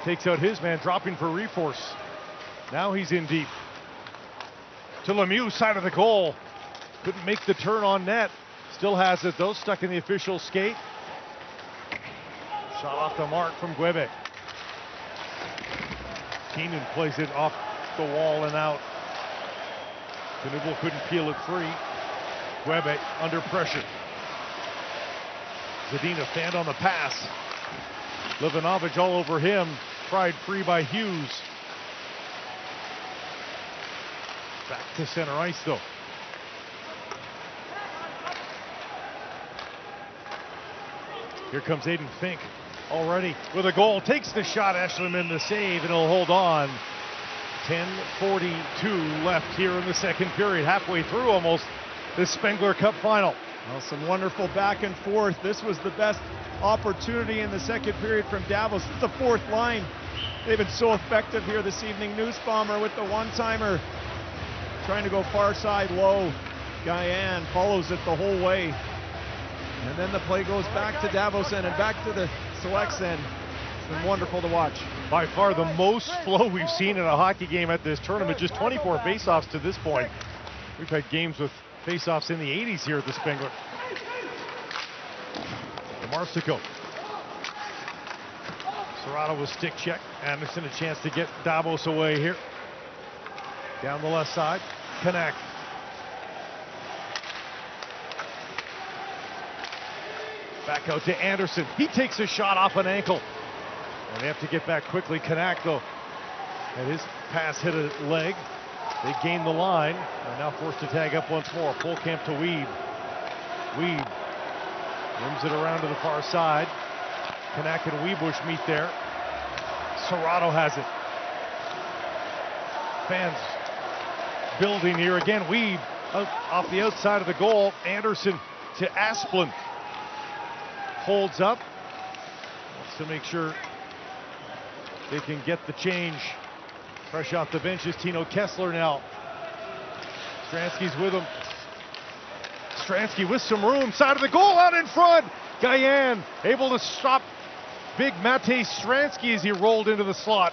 takes out his man, dropping for Reforce. Now he's in deep. To Lemieux, side of the goal. Couldn't make the turn on net. Still has it though, stuck in the official skate. Shot off the mark from Guebe. Keenan plays it off the wall and out. Knubel couldn't peel it free. Guebe under pressure. Zadina fanned on the pass. Livanovich all over him. Tried free by Hughes. Back to center ice though. Here comes Aiden Fink already with a goal. Takes the shot. Eschliman the save and he'll hold on. 10:42 left here in the second period. Halfway through almost this Spengler Cup final. Well, some wonderful back and forth. This was the best opportunity in the second period from Davos. This is the fourth line. They've been so effective here this evening. Nussbaumer with the one-timer. Trying to go far side low. Guyan follows it the whole way. And then the play goes back to Davos end and back to the Selects end. It's been wonderful to watch. By far the most flow we've seen in a hockey game at this tournament. Just 24 faceoffs to this point. We've had games with faceoffs in the 80s here at the Spengler. Marsico. Serrato with stick check. Anderson a chance to get Davos away here. Down the left side. Kanak. Back out to Anderson. He takes a shot off an ankle. And they have to get back quickly. Kanak though. And his pass hit a leg. They gain the line. They're now forced to tag up once more. Polkamp to Weeb. Weeb rims it around to the far side. Kanak and Weebush meet there. Serrato has it. Fans building here again. Weeb out off the outside of the goal. Anderson to Asplund. Holds up. Wants to make sure they can get the change. Fresh off the bench is Tino Kessler now. Stransky's with him. Stransky with some room. Side of the goal out in front. Guyan able to stop big Mate Stransky as he rolled into the slot.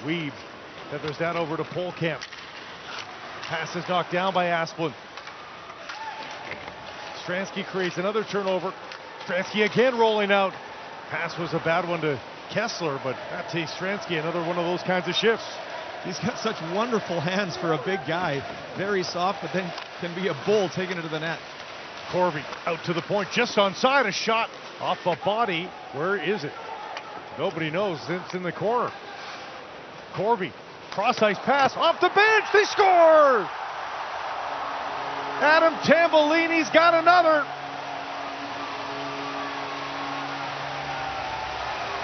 Weeb feathers that over to Polkamp. Pass is knocked down by Asplund. Stransky creates another turnover. Stransky again rolling out. Pass was a bad one to Kessler, but Mate Stransky, another one of those kinds of shifts. He's got such wonderful hands for a big guy. Very soft, but then can be a bull taking it to the net. Corby out to the point, just onside, a shot off the body. Where is it? Nobody knows. It's in the corner. Corby, cross-ice pass, off the bench, they score! Adam Tambellini's got another.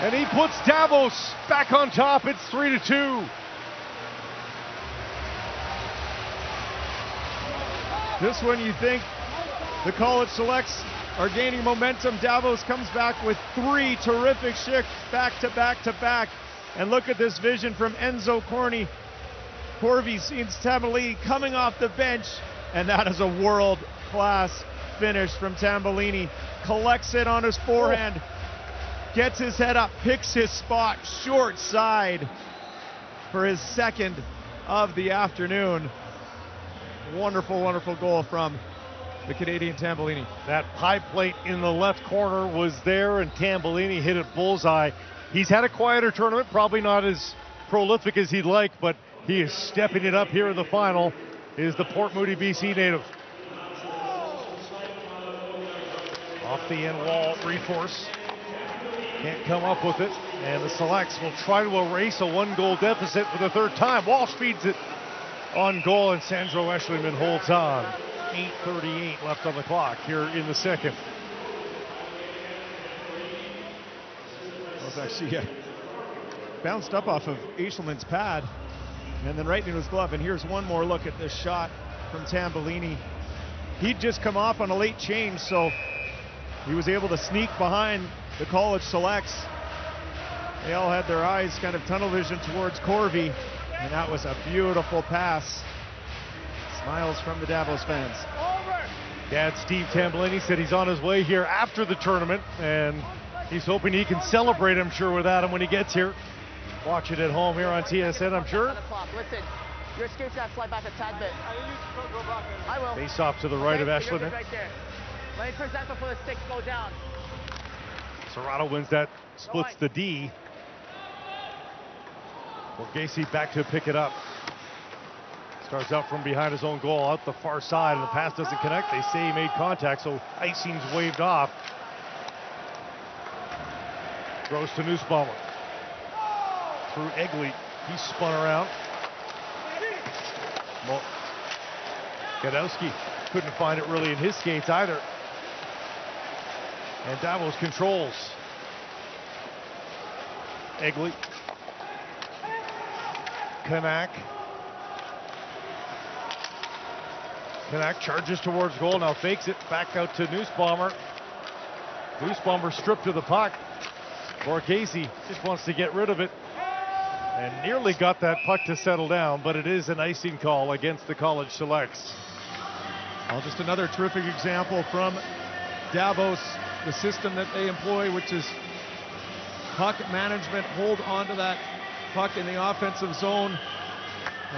And he puts Davos back on top. It's 3-2. This one you think the college selects are gaining momentum. Davos comes back with 3 terrific shifts back to back to back. And look at this vision from Enzo Corby sees Tambellini coming off the bench. And that is a world-class finish from Tambellini. Collects it on his forehand. Gets his head up, picks his spot, short side for his second of the afternoon. Wonderful, wonderful goal from the Canadian Tambellini. That high plate in the left corner was there, and Tambellini hit it bullseye. He's had a quieter tournament, probably not as prolific as he'd like, but he is stepping it up here in the final. Is the Port Moody, BC native. Off the end wall, reforce. Can't come up with it, and the Selects will try to erase a 1-goal deficit for the third time. Walsh feeds it on goal, and Sandro Eschliman holds on. 8:38 left on the clock here in the second. It was actually bounced up off of Eschliman's pad and then right into his glove. And here's one more look at this shot from Tambellini. He'd just come off on a late change, so he was able to sneak behind the college selects. They all had their eyes kind of tunnel vision towards Corby, and that was a beautiful pass. Smiles from the Davos fans. Dad Steve Tambellini said he's on his way here after the tournament, and he's hoping he can celebrate, I'm sure, with Adam when he gets here. Watch it at home here on TSN, I'm sure. Listen, your skates got to slide back a tad bit. I will. Face off to the right of Eschliman. Right there. Let me present before the sticks go down. Serrato wins that, splits the D. Borghese back to pick it up. Starts out from behind his own goal, out the far side, and the pass doesn't connect. They say he made contact, so icing's waved off. Throws to Nussbaumer. Through Egley, he spun around. Gadowski couldn't find it really in his skates either. And Davos controls. Egley. Kanak charges towards goal, now fakes it, back out to Nussbaumer. Nussbaumer stripped to the puck. Borghese just wants to get rid of it. And nearly got that puck to settle down, but it is an icing call against the college selects. Well, just another terrific example from Davos, the system that they employ, which is puck management, hold onto that puck in the offensive zone.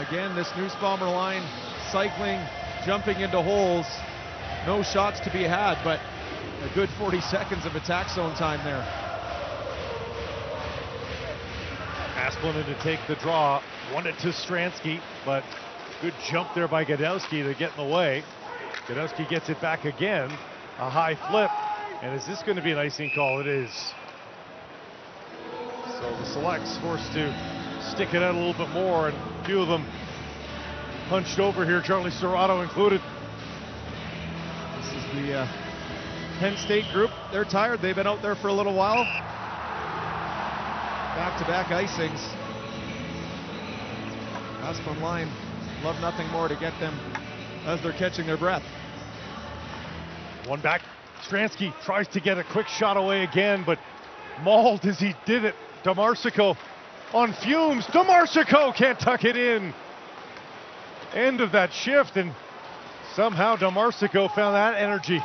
Again, this Nussbaumer line cycling, jumping into holes. No shots to be had, but a good 40 seconds of attack zone time there. Asplund to take the draw, won it to Stransky, but good jump there by Gadowski to get in the way. Gadowski gets it back again, a high flip, and is this going to be an icing call? It is. So the Selects forced to stick it out a little bit more, and a few of them punched over here, Charlie Serrato included. This is the Penn State group. They're tired. They've been out there for a little while. Back-to-back icings. Aspen line love nothing more to get them as they're catching their breath. One back. Stransky tries to get a quick shot away again, but mauled as he did it. DeMarsico on fumes. DeMarsico can't tuck it in. End of that shift, and somehow DeMarsico found that energy.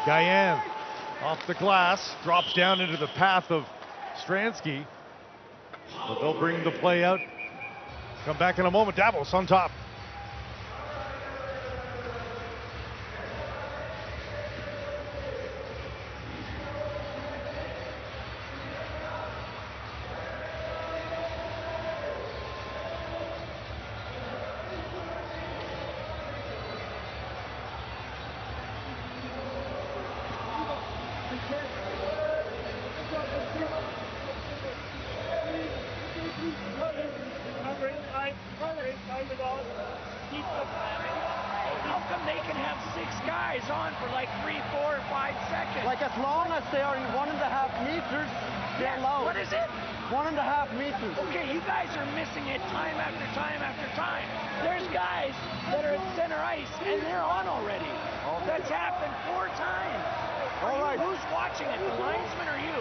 Guyan off the glass, drops down into the path of Stransky, but they'll bring the play out. Come back in a moment. Davos on top. How come they can have 6 guys on for like 3, 4, 5 seconds? Like as long as they are in 1.5 meters, they're allowed. What is it? 1.5 meters. Okay, you guys are missing it time after time after time. There's guys that are at center ice and they're on already. That's happened 4 times. All right. Who's watching it, the linesman or you?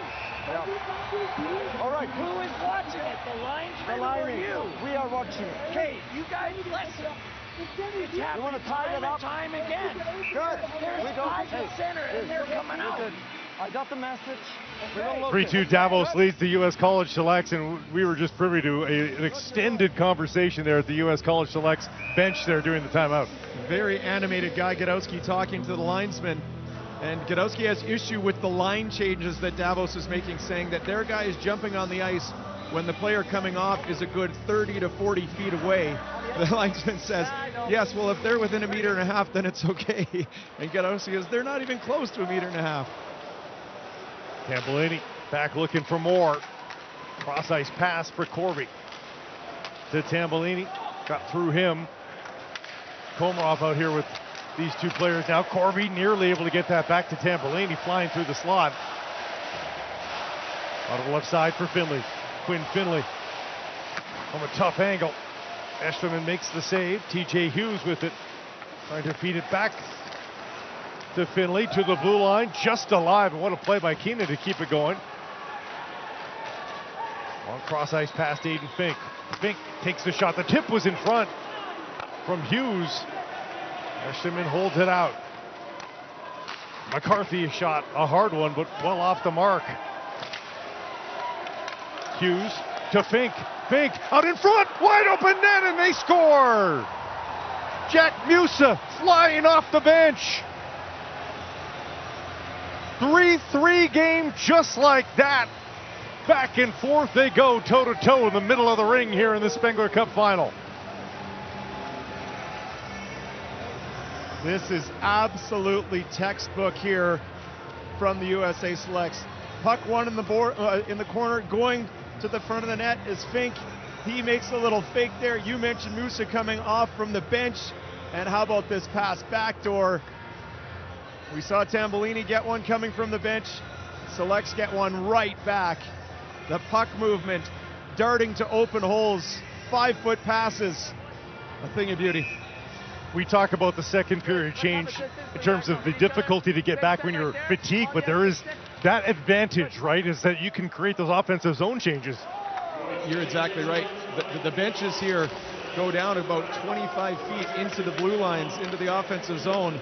All right. Who is watching it, the linesman or you? We are watching it. Okay, you guys listen. It's happening tie it time up? and time again. Good. There's We don't- guys hey, at center and they're coming out. Good. I got the message. We don't look 3-2 Davos leads the U.S. College Selects, and we were just privy to an extended conversation there at the U.S. College Selects bench there during the timeout. Very animated guy, Gadowski, talking to the linesman. And Gadowski has issue with the line changes that Davos is making, saying that their guy is jumping on the ice when the player coming off is a good 30 to 40 feet away. The linesman says, yes, well, if they're within 1.5 meters, then it's okay. And Gadowski says, they're not even close to 1.5 meters. Tambellini back looking for more. Cross ice pass for Corby to Tambellini. Got through him. Komarov out here with these 2 players now. Corby nearly able to get that back to Tambellini, flying through the slot. Out of the left side for Finley. Quinn Finley from a tough angle. Esterman makes the save. TJ Hughes with it, trying to feed it back to Finley, to the blue line, just alive, and what a play by Keenan to keep it going. Long cross ice past Aiden Fink. Fink takes the shot. The tip was in front from Hughes. Esterman holds it out. McCarthy shot, a hard one, but well off the mark. Hughes to Fink. Fink out in front, wide open net, and they score! Jack Musa flying off the bench. 3-3 game just like that. Back and forth they go, toe-to-toe in the middle of the ring here in the Spengler Cup final. This is absolutely textbook here from the USA Selects. Puck one in the corner, going to the front of the net is Fink. He makes a little fake there. You mentioned Musa coming off from the bench. And how about this pass backdoor? We saw Tambellini get one coming from the bench. Selects get one right back. The puck movement, darting to open holes, 5-foot passes. A thing of beauty. We talk about the second period change in terms of the difficulty to get back when you're fatigued, but there is that advantage, right, is that you can create those offensive zone changes. You're exactly right. The benches here go down about 25 feet into the blue lines, into the offensive zone.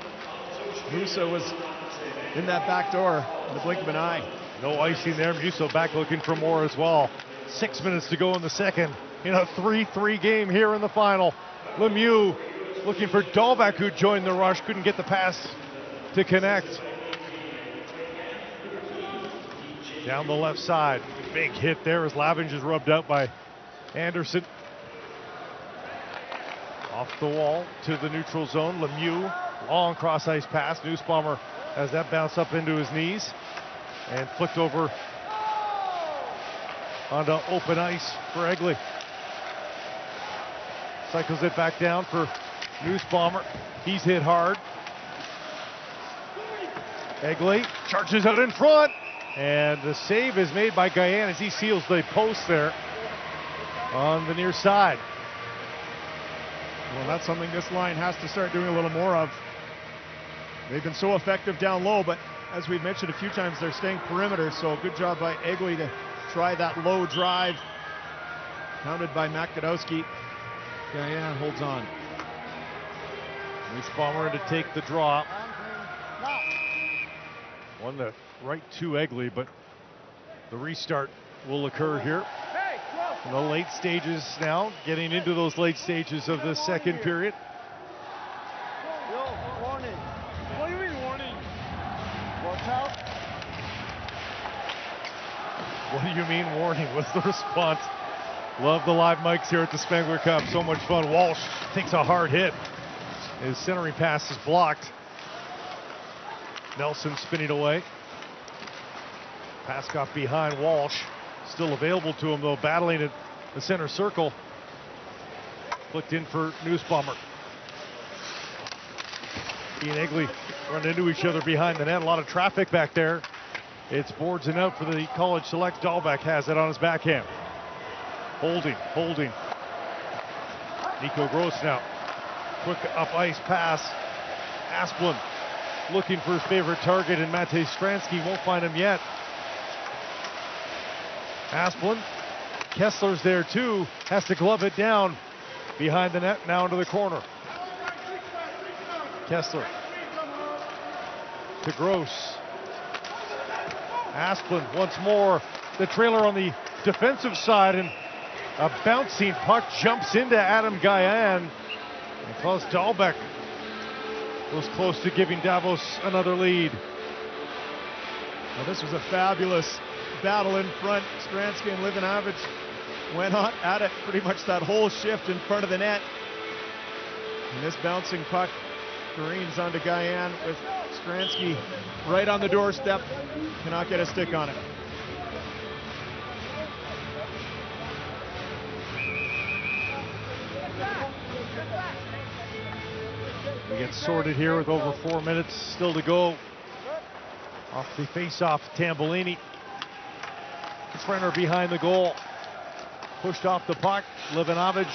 Musa was in that back door in the blink of an eye. No icing there. Musa back looking for more as well. 6 minutes to go in the second in a 3-3 game here in the final. Lemieux looking for Dahlbeck, who joined the rush, couldn't get the pass to connect. Down the left side, big hit there as Lavinge is rubbed out by Anderson. Off the wall to the neutral zone. Lemieux, long cross ice pass. Nussbaumer has that bounce up into his knees and flicked over onto open ice for Egley. Cycles it back down for Nussbaumer. He's hit hard. Egley charges out in front, and the save is made by Guyan as he seals the post there on the near side. Well, that's something this line has to start doing a little more of. They've been so effective down low, but as we've mentioned a few times, they're staying perimeter, so good job by Egley to try that low drive. Counted by Matt Gadowski. Guyan holds on. Nussbaumer to take the draw. One to right to Egley, but the restart will occur here. In the late stages now, getting into those late stages of the second period. Warning. What do you mean warning? Watch out. What do you mean warning was the response. Love the live mics here at the Spengler Cup. So much fun. Walsh takes a hard hit. His centering pass is blocked. Nelson spinning away. Pass got behind Walsh. Still available to him though, battling at the center circle. Flicked in for Nussbaumer. He and Egley run into each other behind the net. A lot of traffic back there. It's boards and out for the College Select. Dahlbeck has it on his backhand. Holding. Nico Gross now. Quick up ice pass. Asplund looking for his favorite target, and Matej Stransky won't find him yet. Asplund, Kessler's there too, has to glove it down behind the net, now into the corner. Kessler to Gross. Asplund once more, the trailer on the defensive side, and a bouncing puck jumps into Adam Gajan. And Klaus Dahlbeck was close to giving Davos another lead. Well, this was a fabulous battle in front. Stransky and Livanovic went on at it pretty much that whole shift in front of the net. And this bouncing puck careens onto Gajan with Stransky right on the doorstep. Cannot get a stick on it. We get sorted here with over 4 minutes still to go. Off the face-off, Tambellini. Frenner behind the goal. Pushed off the puck. Livanovic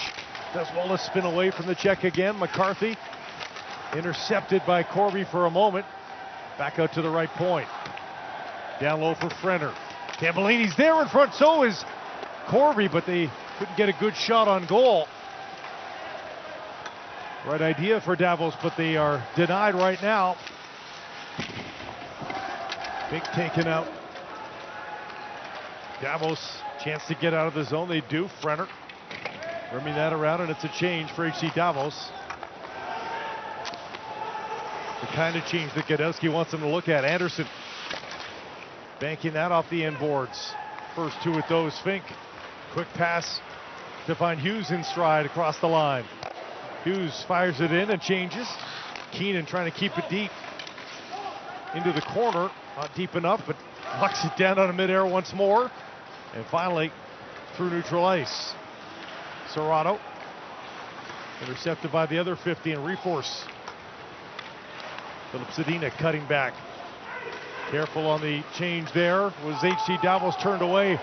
does well to spin away from the check again. McCarthy intercepted by Corby for a moment. Back out to the right point. Down low for Frenner. Tambellini's there in front, so is Corby, but they couldn't get a good shot on goal. Right idea for Davos, but they are denied right now. Big taken out. Davos, chance to get out of the zone. They do. Frenner rimming that around, and it's a change for HC Davos. The kind of change that Gadowski wants them to look at. Anderson banking that off the end boards. First two with those. Fink. Quick pass to find Hughes in stride across the line. Hughes fires it in and changes. Keenan trying to keep it deep into the corner. Not deep enough, but knocks it down on a midair once more. And finally, through neutral ice. Serrato intercepted by the other 50 and reforce. Philip Zadina cutting back. Careful on the change there. Was HC Davos turned away.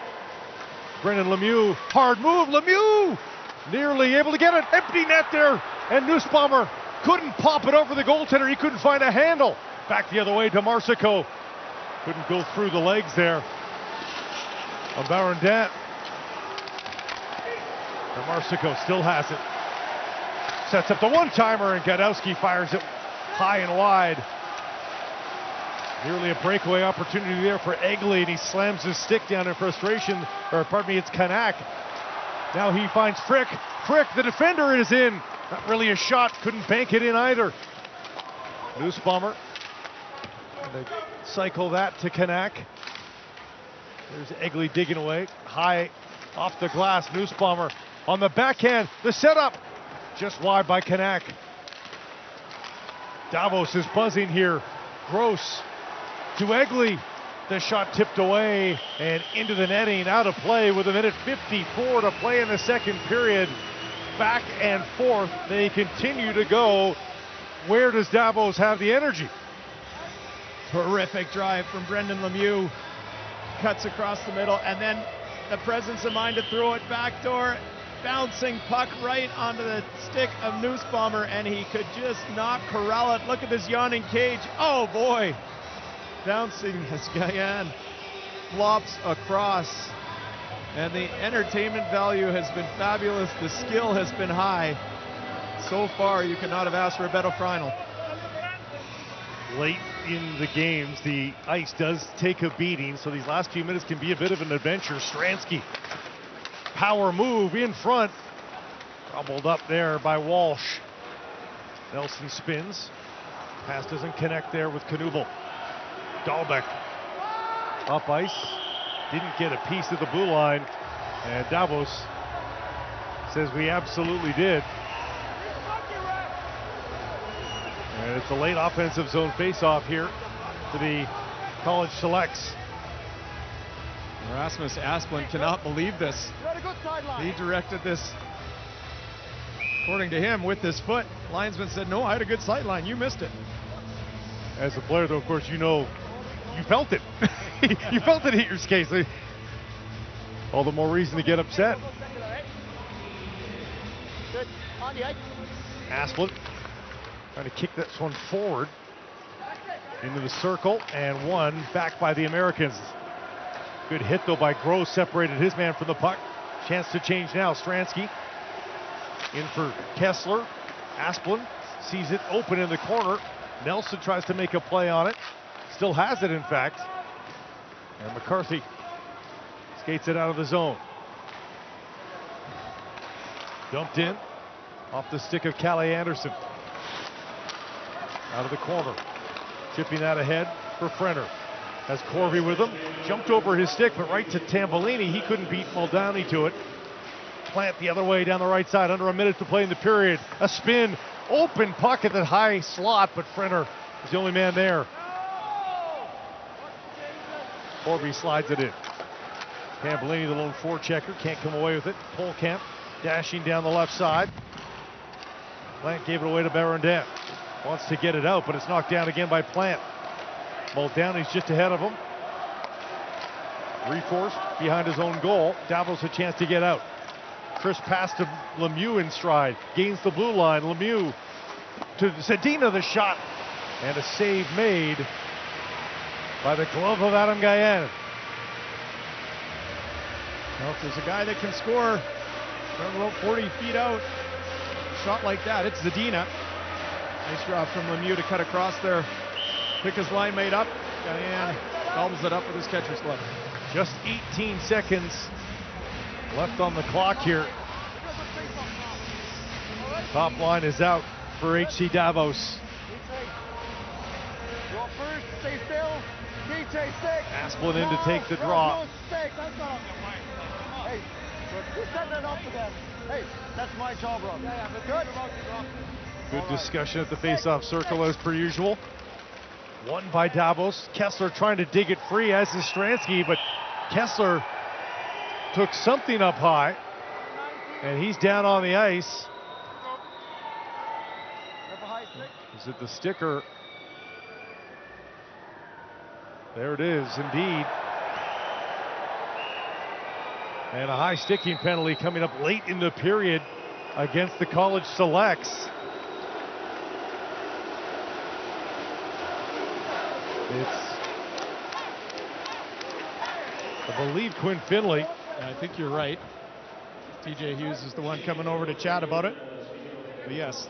Brendan Lemieux, hard move, Lemieux! Nearly able to get it, empty net there, and Nussbaumer couldn't pop it over the goaltender. He couldn't find a handle. Back the other way to Marsico. Couldn't go through the legs there on Barondin. And Marsico still has it. Sets up the one-timer, and Gadowski fires it high and wide. Nearly a breakaway opportunity there for Egley, and he slams his stick down in frustration. Or pardon me, it's Kanak. Now he finds Frick. Frick, the defender, is in. Not really a shot. Couldn't bank it in either. Nussbaumer. And they cycle that to Kanak. There's Egley digging away. High off the glass. Nussbaumer on the backhand. The setup. Just wide by Kanak. Davos is buzzing here. Gross to Egley. The shot tipped away and into the netting, out of play with a minute 54 to play in the second period. Back and forth, they continue to go. Where does Davos have the energy? Terrific drive from Brendan Lemieux. Cuts across the middle, and then the presence of mind to throw it backdoor. Bouncing puck right onto the stick of Nussbaumer, and he could just not corral it. Look at this yawning cage. Oh boy. Bouncing as Gajan flops across. And the entertainment value has been fabulous. The skill has been high. So far, you could not have asked for a better final. Late in the games, the ice does take a beating, so these last few minutes can be a bit of an adventure. Stransky, power move in front. Gobbled up there by Walsh. Nelson spins. Pass doesn't connect there with Knubel. Dahlbeck up ice, didn't get a piece of the blue line, and Davos says we absolutely did. And it's a late offensive zone face-off here for the College Selects. Rasmus Asplund cannot believe this. He directed this According to him, with his foot, linesman said, no, I had a good sight line. You missed it. As a player, though, of course, you know, you felt it. You felt it hit your skates. All the more reason to get upset. Good. On the ice. Asplund trying to kick this one forward into the circle, and one back by the Americans. Good hit, though, by Gross, separated his man from the puck. Chance to change now. Stransky in for Kessler. Asplund sees it open in the corner. Nelson tries to make a play on it. Still has it, in fact. And McCarthy skates it out of the zone. Dumped in off the stick of Callie Anderson. Out of the corner. Chipping that ahead for Frenner. Has Corby with him. Jumped over his stick, but right to Tambolini. He couldn't beat Muldowney to it. Plant the other way down the right side. Under a minute to play in the period. A spin. Open puck at the high slot, but Frenner is the only man there. Corby slides it in. Tambolini, the lone forechecker, can't come away with it. Polkamp dashing down the left side. Plant gave it away to Barondin. Wants to get it out, but it's knocked down again by Plant. Muldowney's just ahead of him. Reforced behind his own goal. Davos a chance to get out. Chris pass to Lemieux in stride. Gains the blue line. Lemieux to Sedina, the shot. And a save made by the glove of Adam Gayan. Well, if there's a guy that can score from about 40 feet out, a shot like that, it's Zadina. Nice job from Lemieux to cut across there. Pick his line made up. Gayan gobbles it up with his catcher's glove. Just 18 seconds left on the clock here. Top line is out for HC Davos. Go first, stay still. DJ, stick. Asplund in to take the draw. Stick. That's not on the way. Hey, you set that up for them. Hey, that's my job, bro. Yeah, but good. Good discussion at the face-off circle as per usual. Won by Davos. Kessler trying to dig it free, as is Stransky, but Kessler took something up high, and he's down on the ice. Is it the sticker? There it is, indeed. And a high sticking penalty coming up late in the period against the college selects. I believe Quinn Finley. Yeah, I think you're right. TJ Hughes is the one coming over to chat about it. But yes,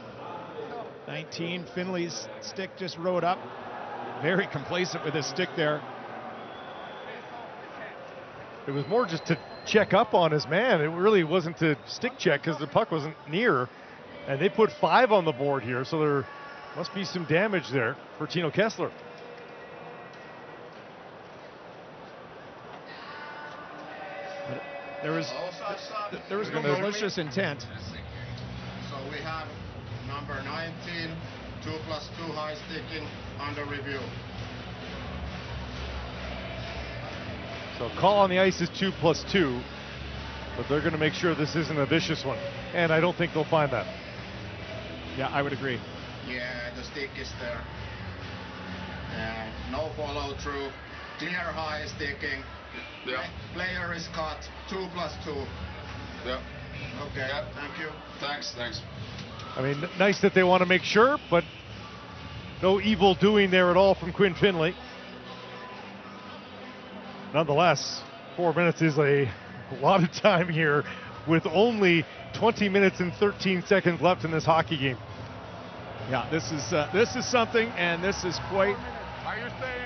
19, Finley's stick just rode up. Very complacent with his stick there. It was more just to check up on his man. It really wasn't to stick check because the puck wasn't near. And they put 5 on the board here, so there must be some damage there for Tino Kessler. There was no malicious intent. So we have number 19, 2+2 high sticking under review. So call on the ice is 2+2, but they're going to make sure this isn't a vicious one. And I don't think they'll find that. Yeah, I would agree. Yeah, the stick is there. No follow through. Clear high sticking. Yeah. Player is cut. 2+2. Yeah. Okay, Yeah. thank you. Thanks. I mean, nice that they want to make sure, but no evil doing there at all from Quinn Finley. Nonetheless, 4 minutes is a lot of time here with only 20 minutes and 13 seconds left in this hockey game. Yeah, this is something, and this is quite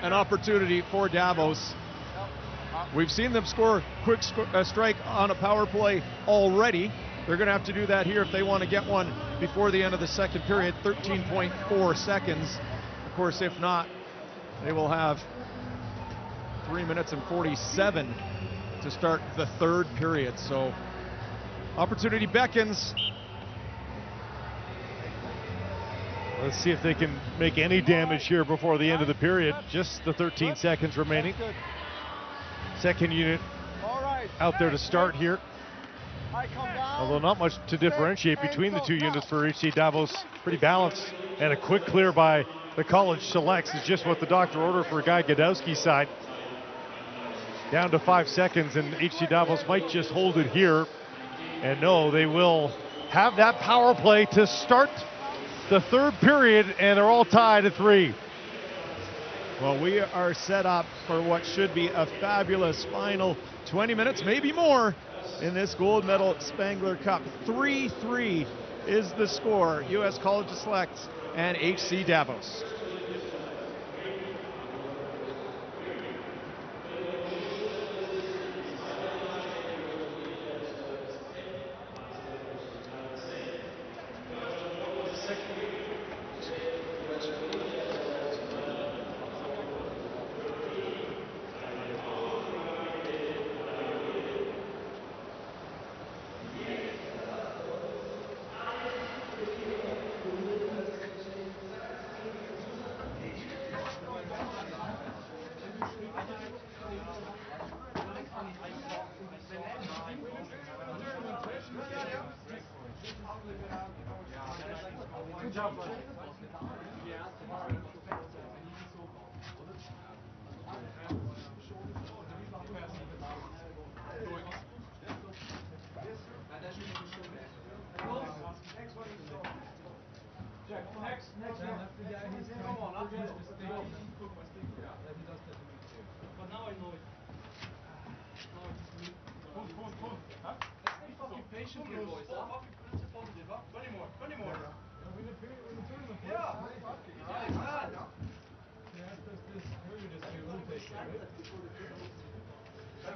an opportunity for Davos. We've seen them score quick strike on a power play already. They're going to have to do that here if they want to get one before the end of the second period. 13.4 seconds. Of course, if not, they will have 3 minutes and 47 to start the third period. So opportunity beckons. Let's see if they can make any damage here before the end of the period. Just the 13 seconds remaining. Second unit out there to start here. I come down. Although not much to differentiate between the two units for HC Davos. Pretty balanced. And a quick clear by the College Selects is just what the doctor ordered for Guy Godowski's side. Down to 5 seconds, and HC Davos might just hold it here. And no, they will have that power play to start the third period, and they're all tied at 3. Well, we are set up for what should be a fabulous final 20 minutes, maybe more, in this gold medal Spengler Cup. 3-3 is the score. U.S. College Selects and HC Davos.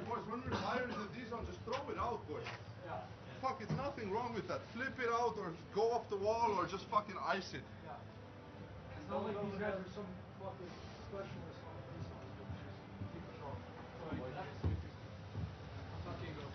Boys, when we're tired of these ones, just throw it out, boys. Fuck, it's nothing wrong with that. Flip it out or go off the wall or just fucking ice it. It's not like these guys are some fucking specialists on these ones, but just keep it short. Fucking go.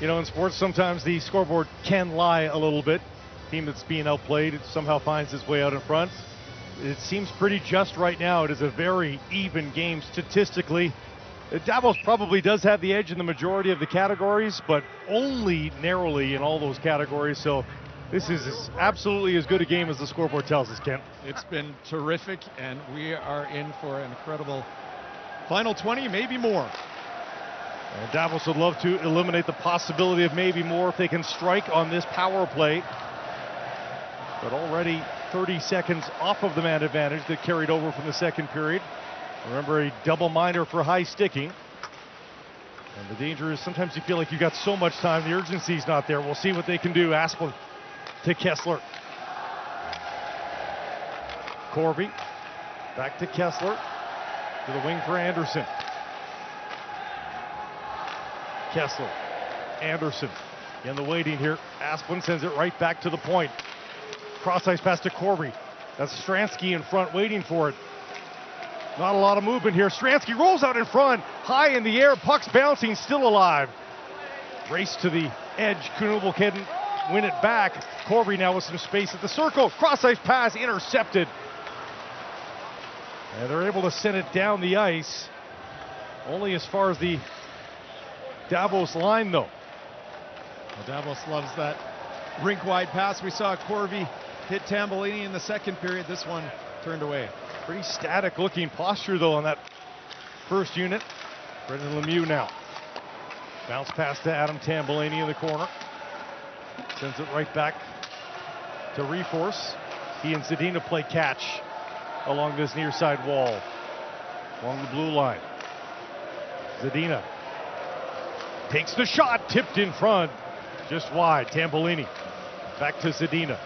You know, in sports, sometimes the scoreboard can lie a little bit. Team that's being outplayed, it somehow finds its way out in front. It seems pretty just right now. It is a very even game statistically. Davos probably does have the edge in the majority of the categories, but only narrowly in all those categories. So this is absolutely as good a game as the scoreboard tells us, Kent. It's been terrific, and we are in for an incredible final 20, maybe more. And Davos would love to eliminate the possibility of maybe more if they can strike on this power play. But already 30 seconds off of the man advantage that carried over from the second period. Remember, a double minor for high sticking. And the danger is sometimes you feel like you got so much time, the urgency's not there. We'll see what they can do. Asplund to Kessler. Corby back to Kessler. To the wing for Anderson. Kessler, Anderson in the waiting here. Asplund sends it right back to the point. Cross ice pass to Corby. That's Stransky in front waiting for it. Not a lot of movement here. Stransky rolls out in front, high in the air, puck's bouncing, still alive. Race to the edge. Knubel can win it back. Corby now with some space at the circle. Cross ice pass intercepted. And they're able to send it down the ice. Only as far as the Davos line, though. Well, Davos loves that rink-wide pass. We saw Corby hit Tambellini in the second period. This one turned away. Pretty static-looking posture, though, on that first unit. Brendan Lemieux now. Bounce pass to Adam Tambellini in the corner. Sends it right back to Reforce. He and Zadina play catch along this near side wall, along the blue line. Zadina takes the shot, tipped in front, just wide. Tambellini back to Zadina.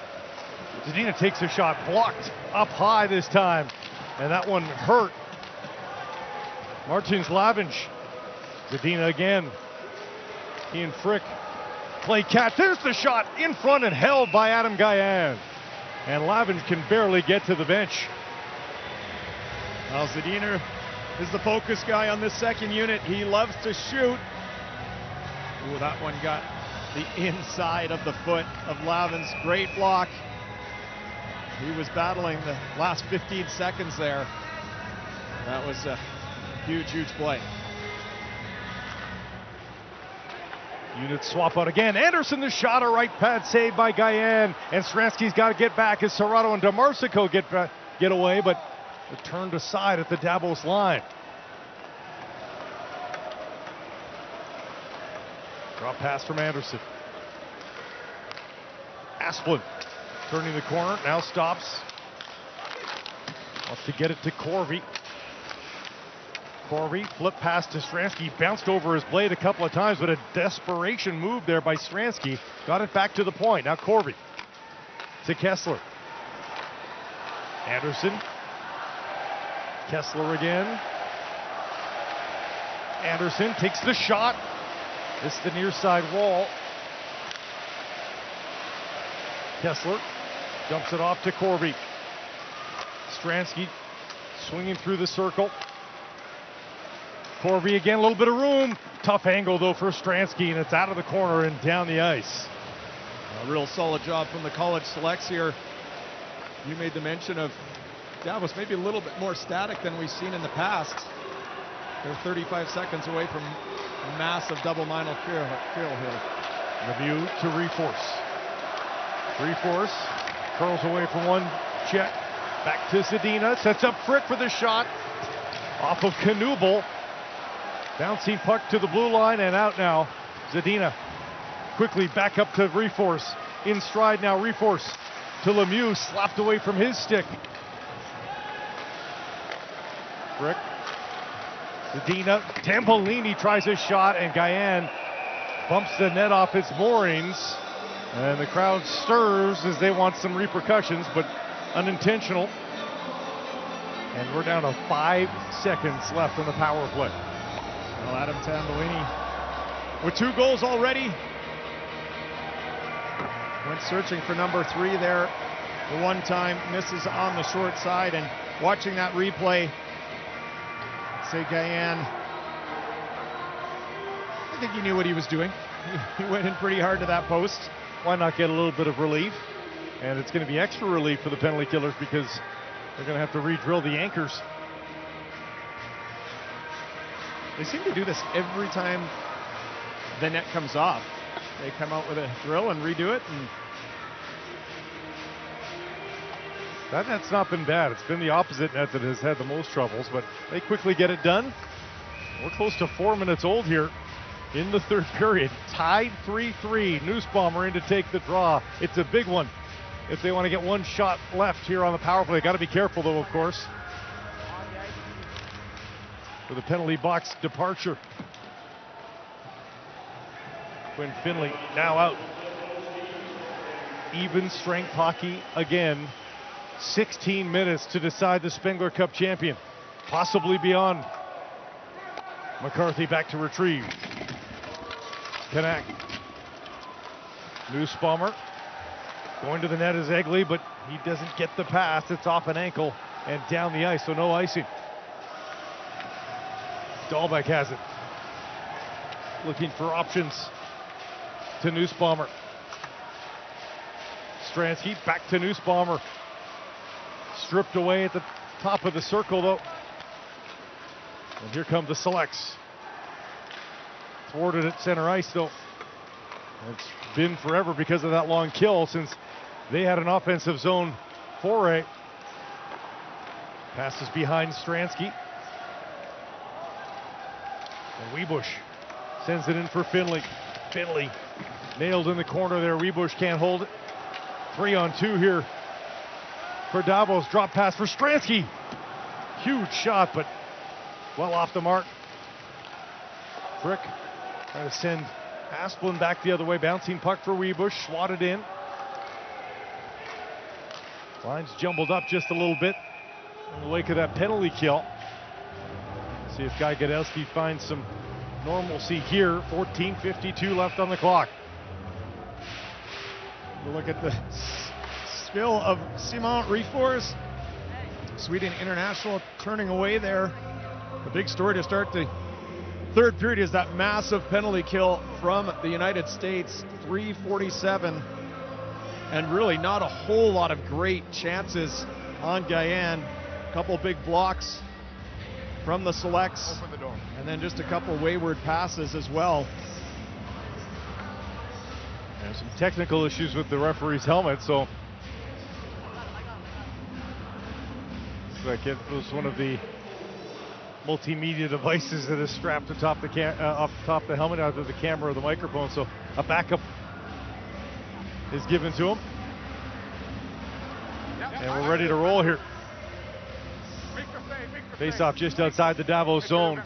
Zadina takes a shot, blocked up high this time, and that one hurt. Martins Lavinch. Zadina again. He and Frick play catch. There's the shot in front and held by Adam Gajan. And Lavinch can barely get to the bench. Well, Zadina is the focus guy on this second unit. He loves to shoot. Ooh, that one got the inside of the foot of Lavin's. Great block. He was battling the last 15 seconds there. That was a huge, huge play. Units swap out again. Anderson the shot, a right pad saved by Gajan. And Stransky's got to get back as Serrato and DeMarsico get away, but it turned aside at the Davos line. Drop pass from Anderson. Asplund turning the corner, now stops. Wants to get it to Corby. Corby, flip pass to Stransky, bounced over his blade a couple of times, but a desperation move there by Stransky. Got it back to the point. Now Corby to Kessler. Anderson. Kessler again. Anderson takes the shot. This is the near side wall. Kessler dumps it off to Corby. Stransky swinging through the circle. Corby again, a little bit of room. Tough angle though for Stransky, and it's out of the corner and down the ice. A real solid job from the college selects here. You made the mention of Davos maybe a little bit more static than we've seen in the past. They're 35 seconds away from a massive double minor kill here. Lemieux to Reforce. Reforce curls away from one check. Back to Zadina. Sets up Frick for the shot. Off of Knuble. Bouncing puck to the blue line and out now. Zadina quickly back up to Reforce. In stride now. Reforce to Lemieux. Slapped away from his stick. Frick. Zadina. Tambolini tries a shot and Guyan bumps the net off its moorings. And the crowd stirs as they want some repercussions, but unintentional. And we're down to 5 seconds left on the power play. Well, Adam Tambolini with 2 goals already. Went searching for number 3 there. The one time misses on the short side, and watching that replay, say Guyan, I think he knew what he was doing. He went in pretty hard to that post. Why not get a little bit of relief? And it's going to be extra relief for the penalty killers because they're going to have to re-drill the anchors. They seem to do this every time the net comes off. They come out with a drill and redo it. And that net's not been bad. It's been the opposite net that has had the most troubles, but they quickly get it done. We're close to 4 minutes old here in the third period. Tied 3-3. Nussbaumer in to take the draw. It's a big one if they want to get one shot left here on the power play. Got to be careful though, of course, for the penalty box departure. Quinn Finley now out. Even strength hockey again. 16 minutes to decide the Spengler Cup champion, possibly beyond. McCarthy back to retrieve. Kanak. Nussbaumer going to the net is Egley, but he doesn't get the pass. It's off an ankle and down the ice, so no icing. Dahlbeck has it. Looking for options to Nussbaumer. Stransky back to Nussbaumer. Stripped away at the top of the circle though. And here come the selects. Thwarted at center ice though. It's been forever because of that long kill since they had an offensive zone foray. Passes behind Stransky. And Wiebusch sends it in for Finley. Finley nailed in the corner there. Wiebusch can't hold it. 3-on-2 here for Davos. Drop pass for Stransky. Huge shot, but well off the mark. Frick trying to send Asplund back the other way. Bouncing puck for Wiebusch. Swatted in. Line's jumbled up just a little bit in the wake of that penalty kill. See if Guy Gadowski finds some normalcy here. 14:52 left on the clock. Look at the skill of Simon Reforce. Sweden international turning away there. The big story to start the third period is that massive penalty kill from the United States. 3:47. And really not a whole lot of great chances on Guyan. A couple big blocks from the selects. Open the door. And then just a couple wayward passes as well. And some technical issues with the referee's helmet, so looks like it was one of the multimedia devices that is strapped atop the off the top of the helmet, either the camera or the microphone. So a backup is given to him. And we're ready to roll here. Face-off just outside the Davos zone.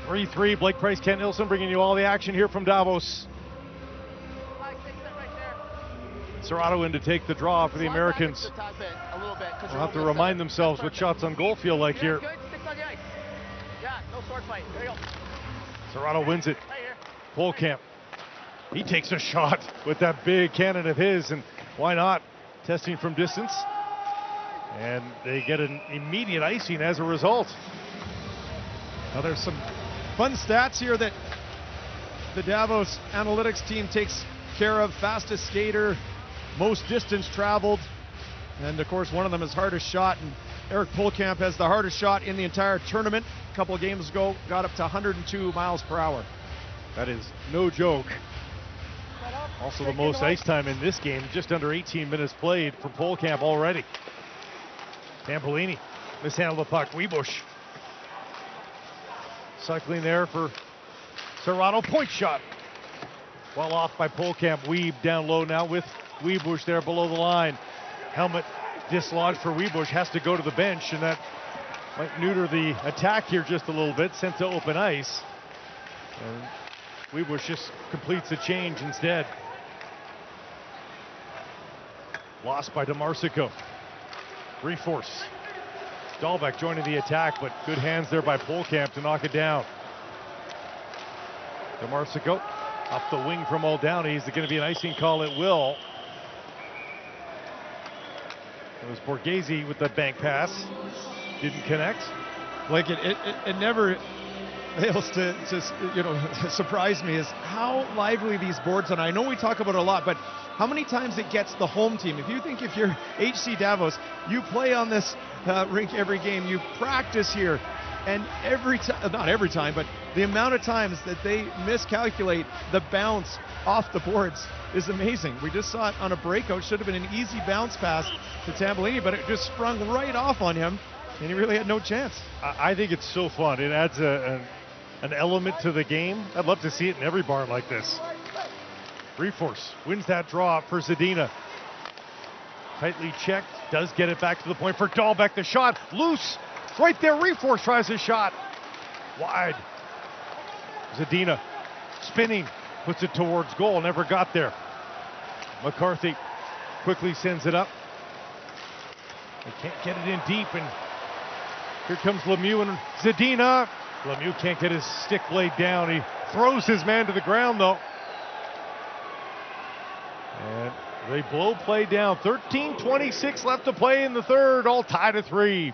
3-3, Blake Price, Kent Nilsson bringing you all the action here from Davos. Serrato in to take the draw for the Americans. They'll have to remind themselves what shots on goal feel like here. Yeah, no sword fight. There you go. Serrato wins it. Polkamp. He takes a shot with that big cannon of his, and why not? Testing from distance. And they get an immediate icing as a result. Now there's some fun stats here that the Davos analytics team takes care of. Fastest skater, most distance traveled, and of course one of them is hardest shot. And Eric Polkamp has the hardest shot in the entire tournament. A couple of games ago, got up to 102 miles per hour. That is no joke. Also the most ice time in this game, just under 18 minutes played for Polkamp already. Tampolini mishandled the puck. Webush cycling there for Serrano. Point shot. Well off by Polkamp. Weeb down low now with Webush there below the line. Helmet dislodged for Webush. Has to go to the bench, and that might neuter the attack here just a little bit. Sent to open ice. And Webush just completes the change instead. Lost by DeMarsico. Reforce. Dahlbeck joining the attack, but good hands there by Polkamp to knock it down. DeMarsico off the wing from Muldowney. Is there going to be an icing call? It will. It was Borghese with the bank pass. Didn't connect. Like it never fails to surprise me is how lively these boards, and I know we talk about it a lot, but how many times it gets the home team. If you're HC Davos, you play on this rink every game, you practice here, and every time, not every time, but the amount of times that they miscalculate the bounce off the boards is amazing. We just saw it on a breakout. Should have been an easy bounce pass to Tambolini, but it just sprung right off on him, and he really had no chance. I think it's so fun. It adds an element to the game. I'd love to see it in every barn like this. Reforce wins that draw for Zadina. Tightly checked, does get it back to the point for Dahlbeck. The shot loose, right there. Reforce tries a shot wide. Zadina spinning, puts it towards goal, never got there. McCarthy quickly sends it up. They can't get it in deep, and here comes Lemieux and Zadina. Lemieux can't get his stick blade down. He throws his man to the ground though. And they blow play down. 13:26 left to play in the third, all tied at 3.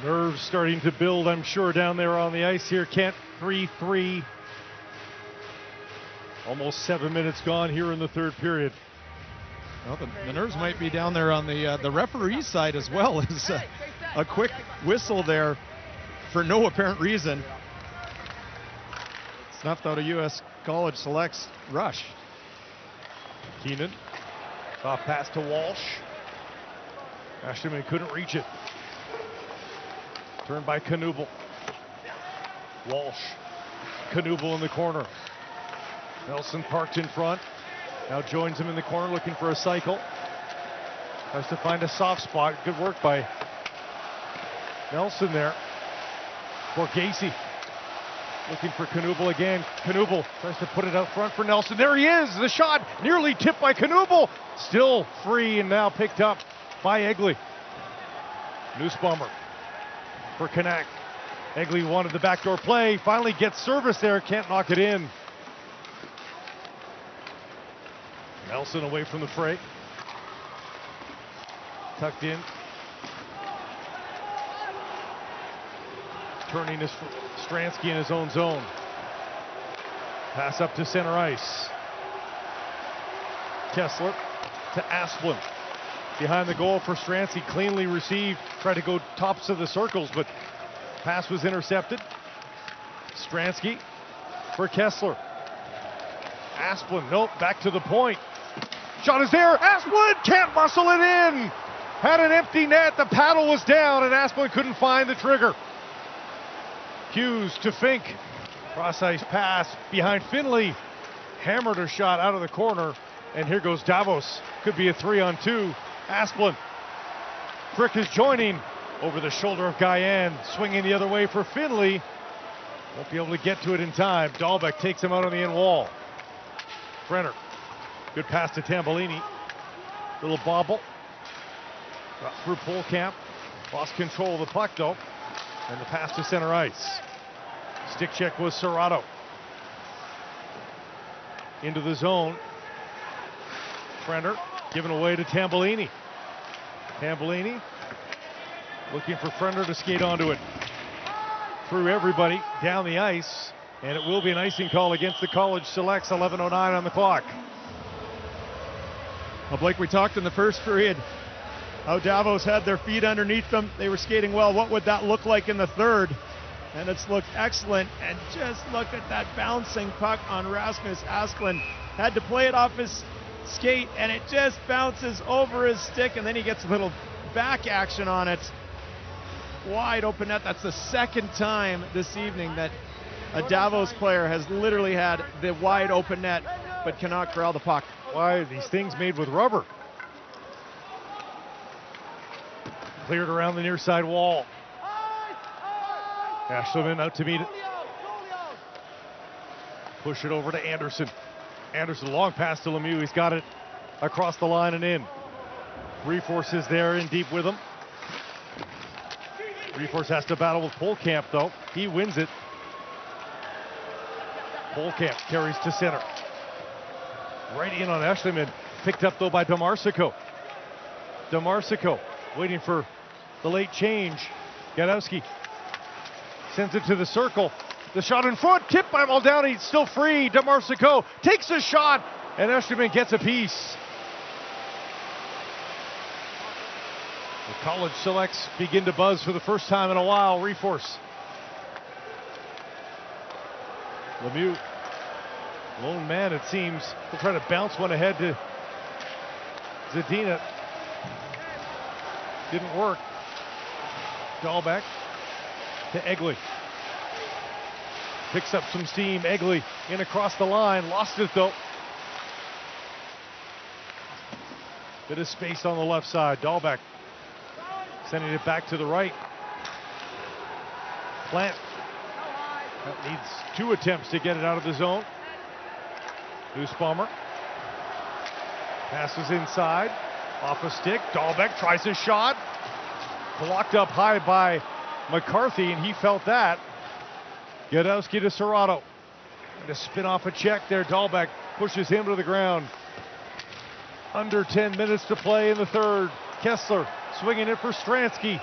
Nerves starting to build, I'm sure, down there on the ice here. Kent, 3-3. Almost 7 minutes gone here in the third period. Well, the nerves might be down there on the referee's side as well. As a quick whistle there for no apparent reason snuffed out a U.S. College Selects rush. Keenan, soft pass to Walsh. Ashton couldn't reach it. Turned by Knuble. Walsh. Knuble in the corner. Nelson parked in front. Now joins him in the corner looking for a cycle. Tries to find a soft spot. Good work by Nelson there. Borghese looking for Knuble again. Knuble tries to put it out front for Nelson. There he is. The shot nearly tipped by Knuble. Still free and now picked up by Egley. Nussbaumer for Kanak. Egley wanted the backdoor play. Finally gets service there. Can't knock it in. Nelson away from the fray. Tucked in. Turning is Stransky in his own zone. Pass up to center ice. Kessler to Asplund. Behind the goal for Stransky, cleanly received. Tried to go tops of the circles, but pass was intercepted. Stransky for Kessler. Asplund, nope, back to the point. Shot is there. Asplund can't muscle it in. Had an empty net. The paddle was down, and Asplund couldn't find the trigger. Hughes to Fink. Cross ice pass behind Finley. Hammered a shot out of the corner, and here goes Davos. Could be a 3-on-2. Asplund. Frick is joining over the shoulder of Guyan. Swinging the other way for Finley. Won't be able to get to it in time. Dahlbeck takes him out on the end wall. Brenner. Good pass to Tambellini. Little bobble. Got through Polkamp. Lost control of the puck though. And the pass to center ice. Stick check was Serrato. Into the zone. Brenner given away to Tambellini. Tambellini looking for Brenner to skate onto it. Through everybody down the ice. And it will be an icing call against the College Selects. 11:09 on the clock. Well, Blake, we talked in the first period how Davos had their feet underneath them. They were skating well. What would that look like in the third? And it's looked excellent. And just look at that bouncing puck on Rasmus Asplund. Had to play it off his skate, and it just bounces over his stick, and then he gets a little back action on it. Wide open net. That's the second time this evening that a Davos player has literally had the wide open net but cannot corral the puck. Why are these things made with rubber? Cleared around the near side wall. Ashleman out to meet it. Push it over to Anderson. Anderson, long pass to Lemieux. He's got it across the line and in. Reforce is there in deep with him. Reforce has to battle with Polkamp though. He wins it. Polkamp carries to center. Right in on Ashleman. Picked up though by Domarsico. Domarsico waiting for the late change. Gadowski sends it to the circle. The shot in front, tipped by Muldowney, still free. Domarsico takes a shot, and Ashleman gets a piece. The College Selects begin to buzz for the first time in a while. Reforce. Lemieux, lone man it seems. He'll try to bounce one ahead to Zadina. Didn't work. Dahlbeck to Egley. Picks up some steam. Egley in across the line. Lost it though. Bit of space on the left side. Dahlbeck sending it back to the right. Plant. That needs two attempts to get it out of the zone. Nussbaumer. Passes inside. Off a stick. Dahlbeck tries a shot. Blocked up high by McCarthy, and he felt that. Gadowski to Serrato. And to spin off a check there. Dahlbeck pushes him to the ground. Under 10 minutes to play in the third. Kessler swinging it for Stransky.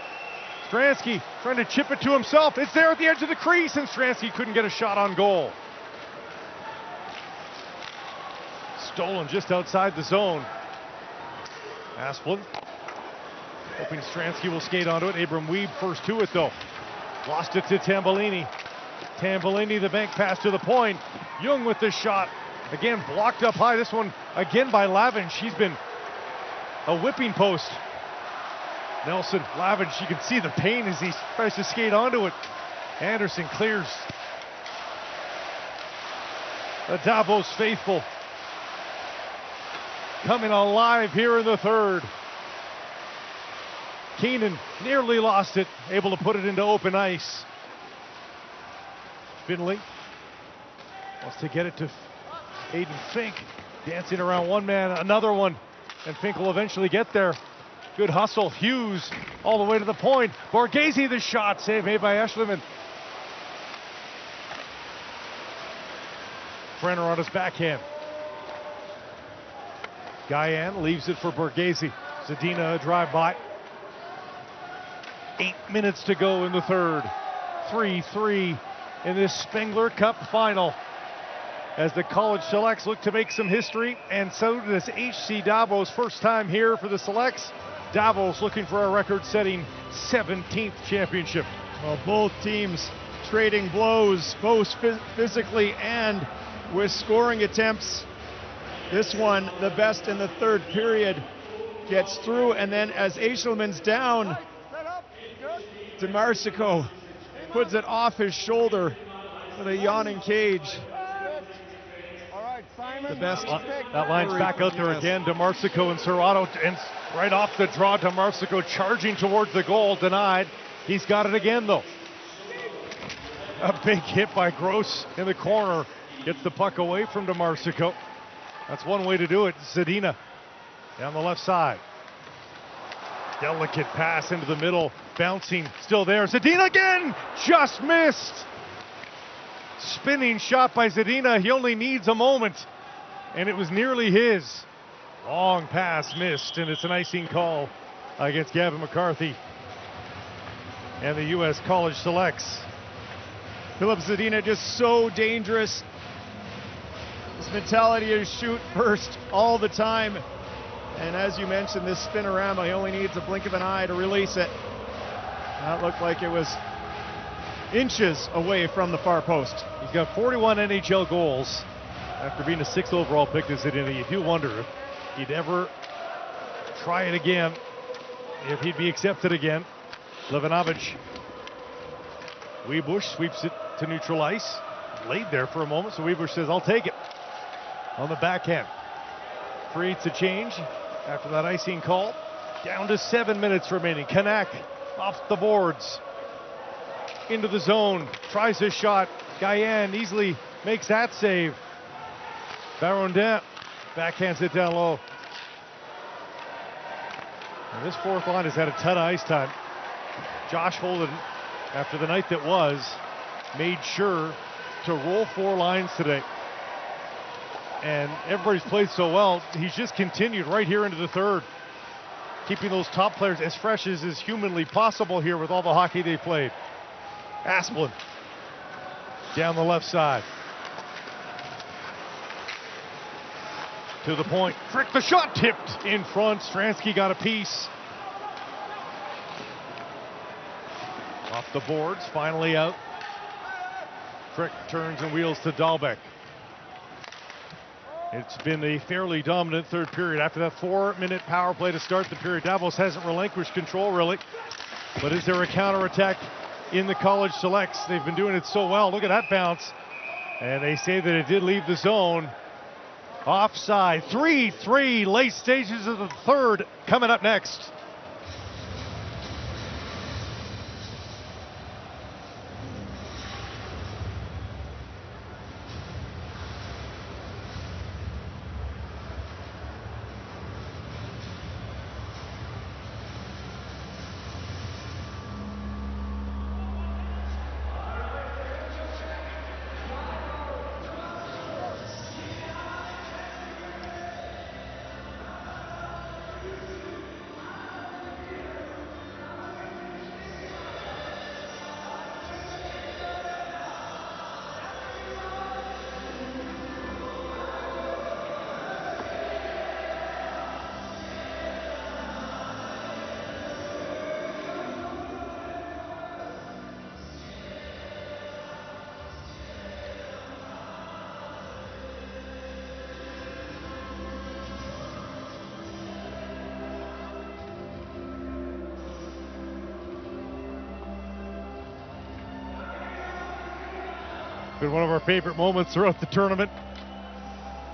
Stransky trying to chip it to himself. It's there at the edge of the crease, and Stransky couldn't get a shot on goal. Stolen just outside the zone. Asplund hoping Stransky will skate onto it. Abram Wiebe first to it though. Lost it to Tambellini. Tambellini, the bank pass to the point. Young with the shot. Again blocked up high. This one again by Lavinch. He's been a whipping post. Nelson, Lavinch, you can see the pain as he tries to skate onto it. Anderson clears. The Davos faithful coming alive here in the third. Keenan nearly lost it, able to put it into open ice. Finley wants to get it to Aiden Fink. Dancing around one man, another one, and Fink will eventually get there. Good hustle. Hughes all the way to the point. Borghese the shot. Save made by Ashleman. Brenner on his backhand. Guyan leaves it for Borghese. Zadina a drive by. 8 minutes to go in the third. 3-3 in this Spengler Cup final. As the College Selects look to make some history, and so does HC Davos. First time here for the Selects. Davos looking for a record-setting 17th championship. Well, both teams trading blows, both physically and with scoring attempts. This one, the best in the third period, gets through, and then as Aeshelman's down, DeMarsico puts it off his shoulder with a yawning cage. The best. That line's back out there again. DeMarsico and Serrato, and right off the draw, DeMarsico charging towards the goal, denied. He's got it again, though. A big hit by Gross in the corner. Gets the puck away from DeMarsico. That's one way to do it. Zadina down the left side. Delicate pass into the middle. Bouncing, still there. Zadina again! Just missed! Spinning shot by Zadina. He only needs a moment. And it was nearly his. Long pass missed, and it's an icing call against Gavin McCarthy and the U.S. College Selects. Philip Zadina just so dangerous. His mentality is shoot first all the time. And as you mentioned, this spinorama, he only needs a blink of an eye to release it. That looked like it was inches away from the far post. He's got 41 NHL goals after being a 6th overall pick this Zadina. You do wonder if he'd ever try it again, if he'd be accepted again. Levanovich. Webush sweeps it to neutral ice. Laid there for a moment, so Webush says, I'll take it. On the backhand. Creates a change after that icing call. Down to 7 minutes remaining. Kanak off the boards. Into the zone. Tries his shot. Guyan easily makes that save. Barondin backhands it down low. And this fourth line has had a ton of ice time. Josh Holden, after the night that was, made sure to roll 4 lines today. And everybody's played so well, he's just continued right here into the third, keeping those top players as fresh as is humanly possible here with all the hockey they played. Asplund down the left side. To the point. Frick, the shot tipped in front. Stransky got a piece. Off the boards, finally out. Frick turns and wheels to Dahlbeck. It's been a fairly dominant third period. After that 4-minute power play to start the period, Davos hasn't relinquished control really. But is there a counterattack in the College Selects? They've been doing it so well. Look at that bounce. And they say that it did leave the zone. Offside. 3-3, late stages of the third coming up next. Been one of our favorite moments throughout the tournament.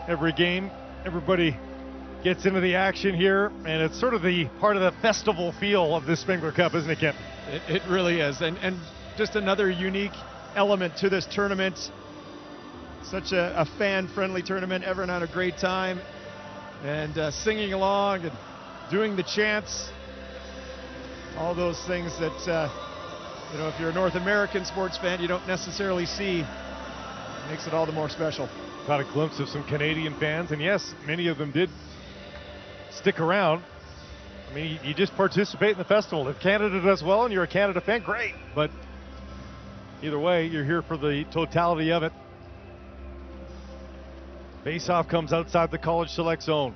Every game, everybody gets into the action here, and it's sort of the part of the festival feel of this Spengler Cup, isn't it, Kent? It really is, and just another unique element to this tournament. Such a fan-friendly tournament. Everyone had a great time, and singing along and doing the chants. All those things that, if you're a North American sports fan, you don't necessarily see. Makes it all the more special. Caught a glimpse of some Canadian fans, and yes, many of them did stick around. I mean, you just participate in the festival. If Canada does well and you're a Canada fan, great. But Either way, you're here for the totality of it. Face-off comes outside the College Select zone.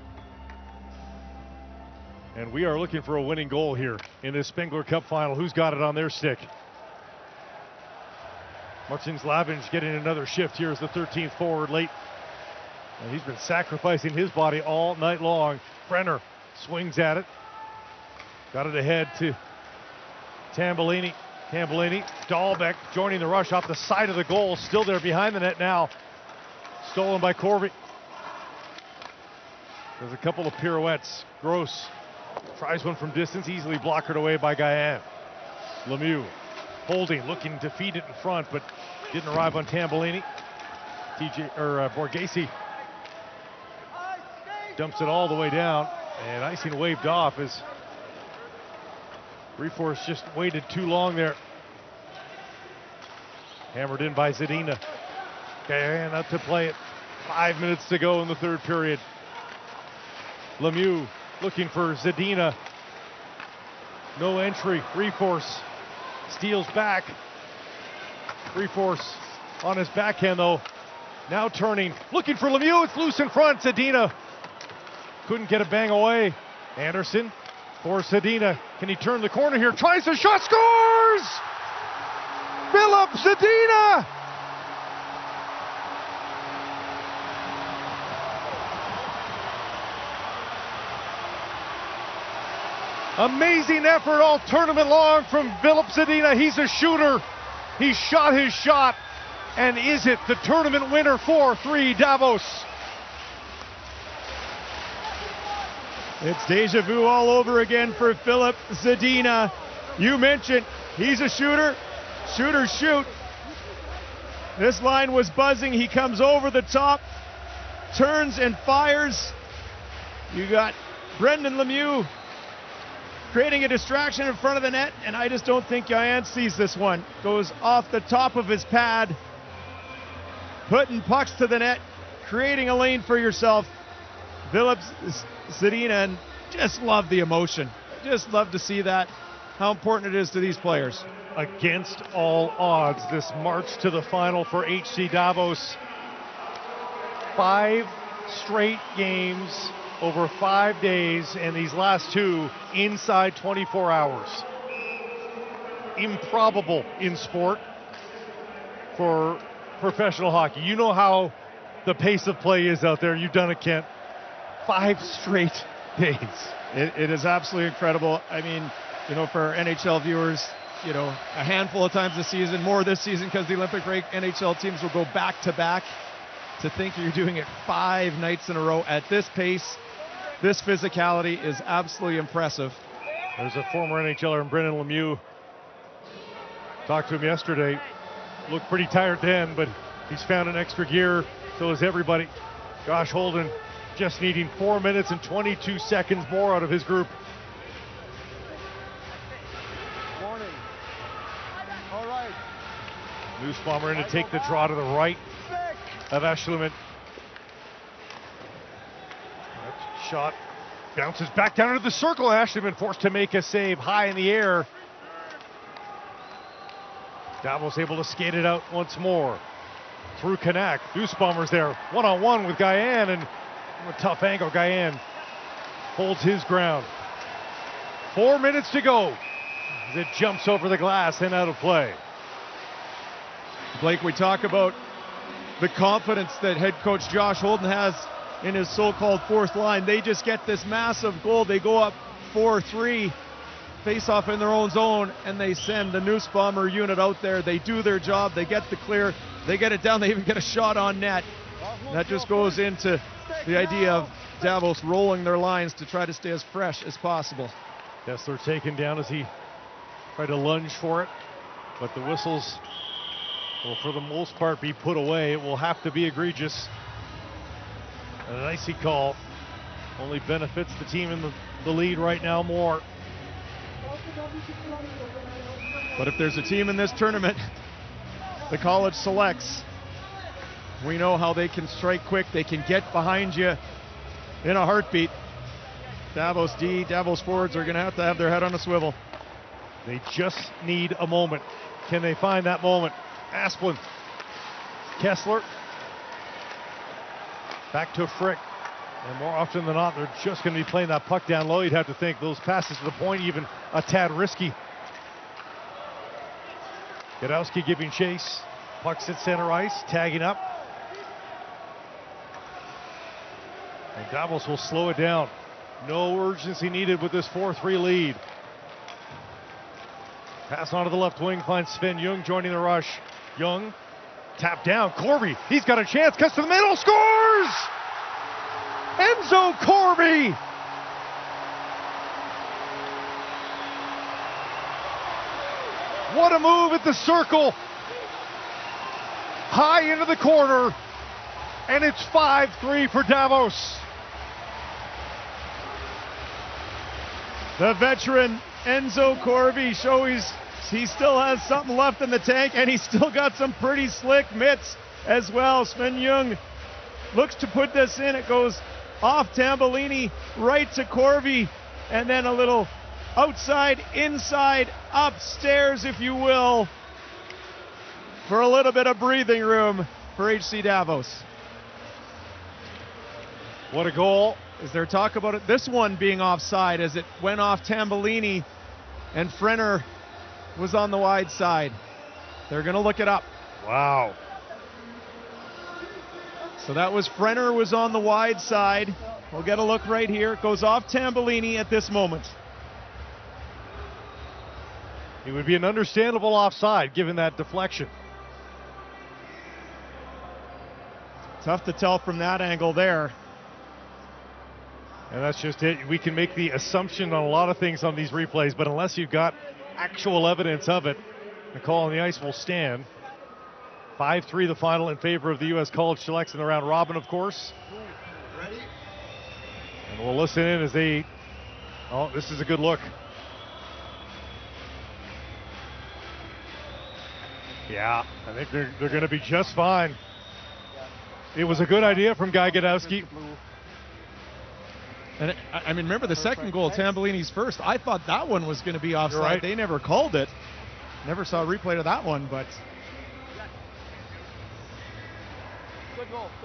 And we are looking for a winning goal here in this Spengler Cup final. Who's got it on their stick? Martin Slavin's getting another shift here as the 13th forward late. And he's been sacrificing his body all night long. Brenner swings at it. Got it ahead to Tambellini. Tambellini, Dahlbeck joining the rush off the side of the goal. Still there behind the net now. Stolen by Corby. There's a couple of pirouettes. Gross tries one from distance, easily blockered away by Gayan. Lemieux holding, looking to feed it in front, but didn't arrive on Tambellini. Borghese dumps it all the way down, and icing waved off as Reforce just waited too long there. Hammered in by Zadina. Gayan out to play it. 5 minutes to go in the third period. Lemieux looking for Zadina. No entry. Reforce steals back. Reforce on his backhand though. Now turning, looking for Lemieux. It's loose in front. Zadina couldn't get a bang away. Anderson for Zadina. Can he turn the corner here? Tries a shot, scores! Philip Zadina! Amazing effort all tournament long from Philip Zadina. He's a shooter. He shot his shot. And is it the tournament winner? 4-3 Davos. It's deja vu all over again for Philip Zadina. You mentioned he's a shooter. Shooters shoot. This line was buzzing. He comes over the top, turns and fires. You got Brendan Lemieux creating a distraction in front of the net, and I just don't think Gayan sees this one. Goes off the top of his pad, putting pucks to the net, creating a lane for yourself. Philip Zadina, and just love the emotion. Just love to see that, how important it is to these players. Against all odds, this march to the final for HC Davos. 5 straight games over 5 days, and these last 2 inside 24 hours. Improbable in sport for professional hockey. You know how the pace of play is out there. You've done it, Kent. 5 straight days. It is absolutely incredible. I mean, you know, for NHL viewers, you know, a handful of times this season, more this season because the Olympic break, NHL teams will go back to back. To think you're doing it 5 nights in a row at this pace, this physicality is absolutely impressive. There's a former NHLer, Brendan Lemieux. Talked to him yesterday. Looked pretty tired then, but he's found an extra gear. So is everybody. Josh Holden just needing 4 minutes and 22 seconds more out of his group. Warning. All right. Nussbaumer in to take the draw to the right of Eschleman. That shot bounces back down into the circle. Eschleman forced to make a save high in the air. Davos able to skate it out once more. Through Kanak. Nussbaumer's there. One-on-one with Gayan, and a tough angle. Gayan holds his ground. 4 minutes to go as it jumps over the glass and out of play. Blake, we talk about the confidence that head coach Josh Holden has in his so-called fourth line. They just get this massive goal. They go up 4-3, face off in their own zone, and they send the Nussbaumer unit out there. They do their job. They get the clear. They get it down. They even get a shot on net. That just goes into the idea of Davos rolling their lines to try to stay as fresh as possible. Kessler taken down as he tried to lunge for it, but the whistles will for the most part be put away. It will have to be egregious. And an icy call only benefits the team in the lead right now more. But if there's a team in this tournament, the College Selects, we know how they can strike quick. They can get behind you in a heartbeat. Davos forwards are going to have their head on a swivel. They just need a moment. Can they find that moment? Asplund. Kessler. Back to Frick. And more often than not, they're just going to be playing that puck down low. You'd have to think those passes to the point even a tad risky. Gadowski giving chase. Puck's at center ice, tagging up. And Davos will slow it down. No urgency needed with this 4-3 lead. Pass on to the left wing, finds Sven Ljung joining the rush. Young, tap down, Corby, he's got a chance, cuts to the middle, scores! Enzo Corby! What a move at the circle. High into the corner, and it's 5-3 for Davos. The veteran Enzo Corby shows he still has something left in the tank, and he's still got some pretty slick mitts as well. Sven Ljung looks to put this in. It goes off Tambellini, right to Corby, and then a little outside, inside, upstairs, if you will, for a little bit of breathing room for HC Davos. What a goal. Is there talk about it? This one being offside as it went off Tambellini and Frenner was on the wide side. They're going to look it up. Wow. So that was Frenner was on the wide side. We'll get a look right here. It goes off Tambellini at this moment. It would be an understandable offside given that deflection. Tough to tell from that angle there. And that's just it. We can make the assumption on a lot of things on these replays, but unless you've got actual evidence of it, the call on the ice will stand. 5-3 the final in favor of the U.S. College Selects in the round robin, of course. Ready? And we'll listen in as they... Oh, this is a good look. Yeah, I think they're going to be just fine. It was a good idea from Guy Gadowski. And I mean, remember the second goal, Tambellini's first. I thought that one was going to be offside. Right. They never called it. Never saw a replay of that one, but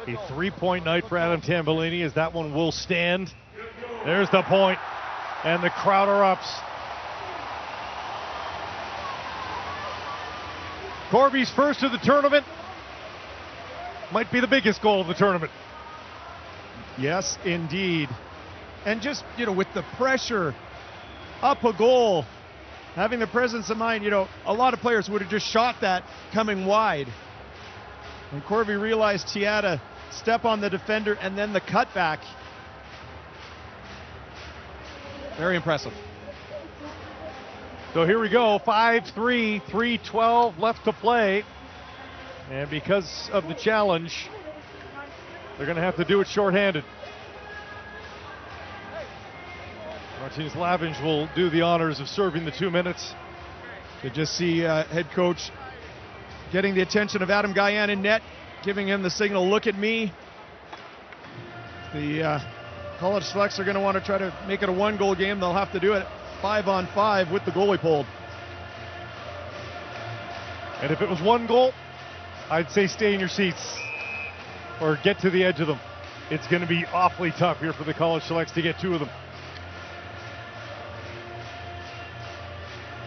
A 3-point night for Adam Tambellini as that one will stand. There's the point, and the crowd erupts. Corby's first of the tournament. Might be the biggest goal of the tournament. yes, indeed. And just, with the pressure up a goal, having the presence of mind, a lot of players would have just shot that coming wide. And Corby realized he had to step on the defender and then the cutback. Very impressive. So here we go, 5-3, 3:12 left to play. And because of the challenge, they're going to have to do it shorthanded. Martinez Lavinge will do the honors of serving the 2 minutes. To just see head coach getting the attention of Adam Guyan in net, giving him the signal, look at me. The College Selects are going to want to try to make it a one-goal game. They'll have to do it 5-on-5 with the goalie pulled. And if it was one goal, I'd say stay in your seats or get to the edge of them. It's going to be awfully tough here for the College Selects to get two of them.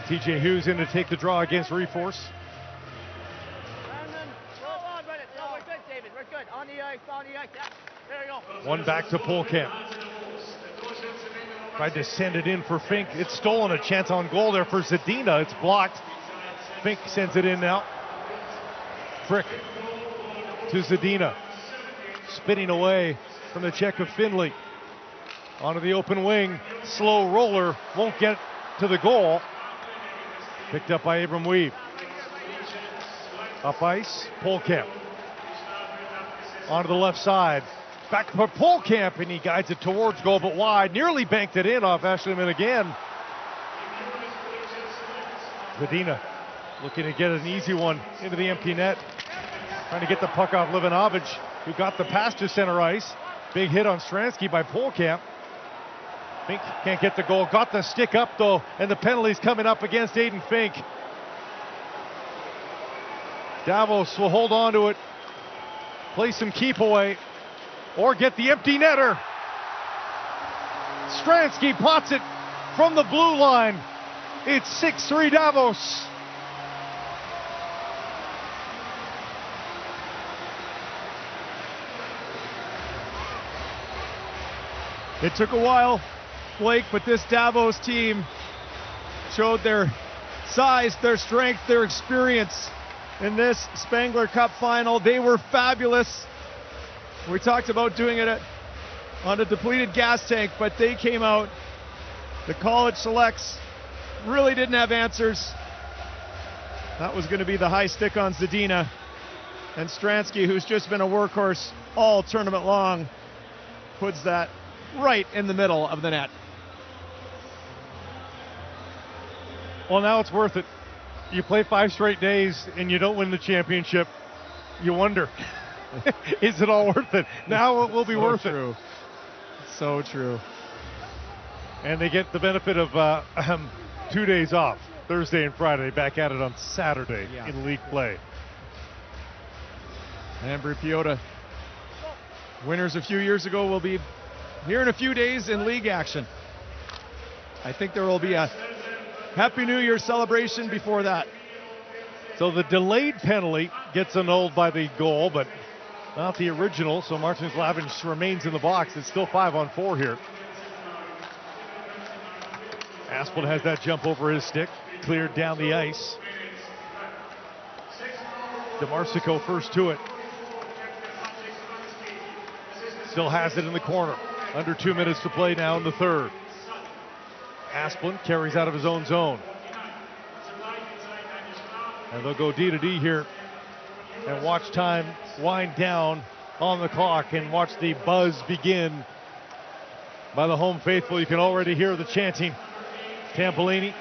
TJ Hughes in to take the draw against Reforce. One back to Polkamp. Tried to send it in for Fink. It's stolen. A chance on goal there for Zadina. It's blocked. Fink sends it in now. Frick to Zadina. Spinning away from the check of Finley. Onto the open wing. Slow roller. Won't get to the goal. Picked up by Abram Weave. Up ice, Polkamp. Onto the left side. Back for Polkamp, and he guides it towards goal, but wide. Nearly banked it in off Ashleyman again. Zadina looking to get an easy one into the empty net. Trying to get the puck off Livanovic, who got the pass to center ice. Big hit on Stransky by Polkamp. Fink can't get the goal. Got the stick up, though, and the penalty's coming up against Aiden Fink. Davos will hold on to it, play some keep away, or get the empty netter. Stransky pots it from the blue line. It's 6-3 Davos. It took a while, Blake, but this Davos team showed their size, their strength, their experience in this Spengler Cup final. They were fabulous. We talked about doing it on a depleted gas tank, but they came out. The college selects really didn't have answers. That was going to be the high stick on Zadina. And Stransky, who's just been a workhorse all tournament long, puts that right in the middle of the net. Well, now it's worth it. You play 5 straight days and you don't win the championship. You wonder, is it all worth it? Now it will be worth it. So true. And they get the benefit of 2 days off, Thursday and Friday, back at it on Saturday in league play. Ambry Piotta, winners a few years ago, will be here in a few days in league action. I think there will be a Happy New Year celebration before that. So the delayed penalty gets annulled by the goal, but not the original. So Martin Slavin remains in the box. It's still 5-on-4 here. Asplund has that jump over his stick, cleared down the ice. DeMarsico first to it. Still has it in the corner. Under 2 minutes to play now in the third. Asplund carries out of his own zone. And they'll go D to D here and watch time wind down on the clock and watch the buzz begin by the home faithful. You can already hear the chanting. Tampolini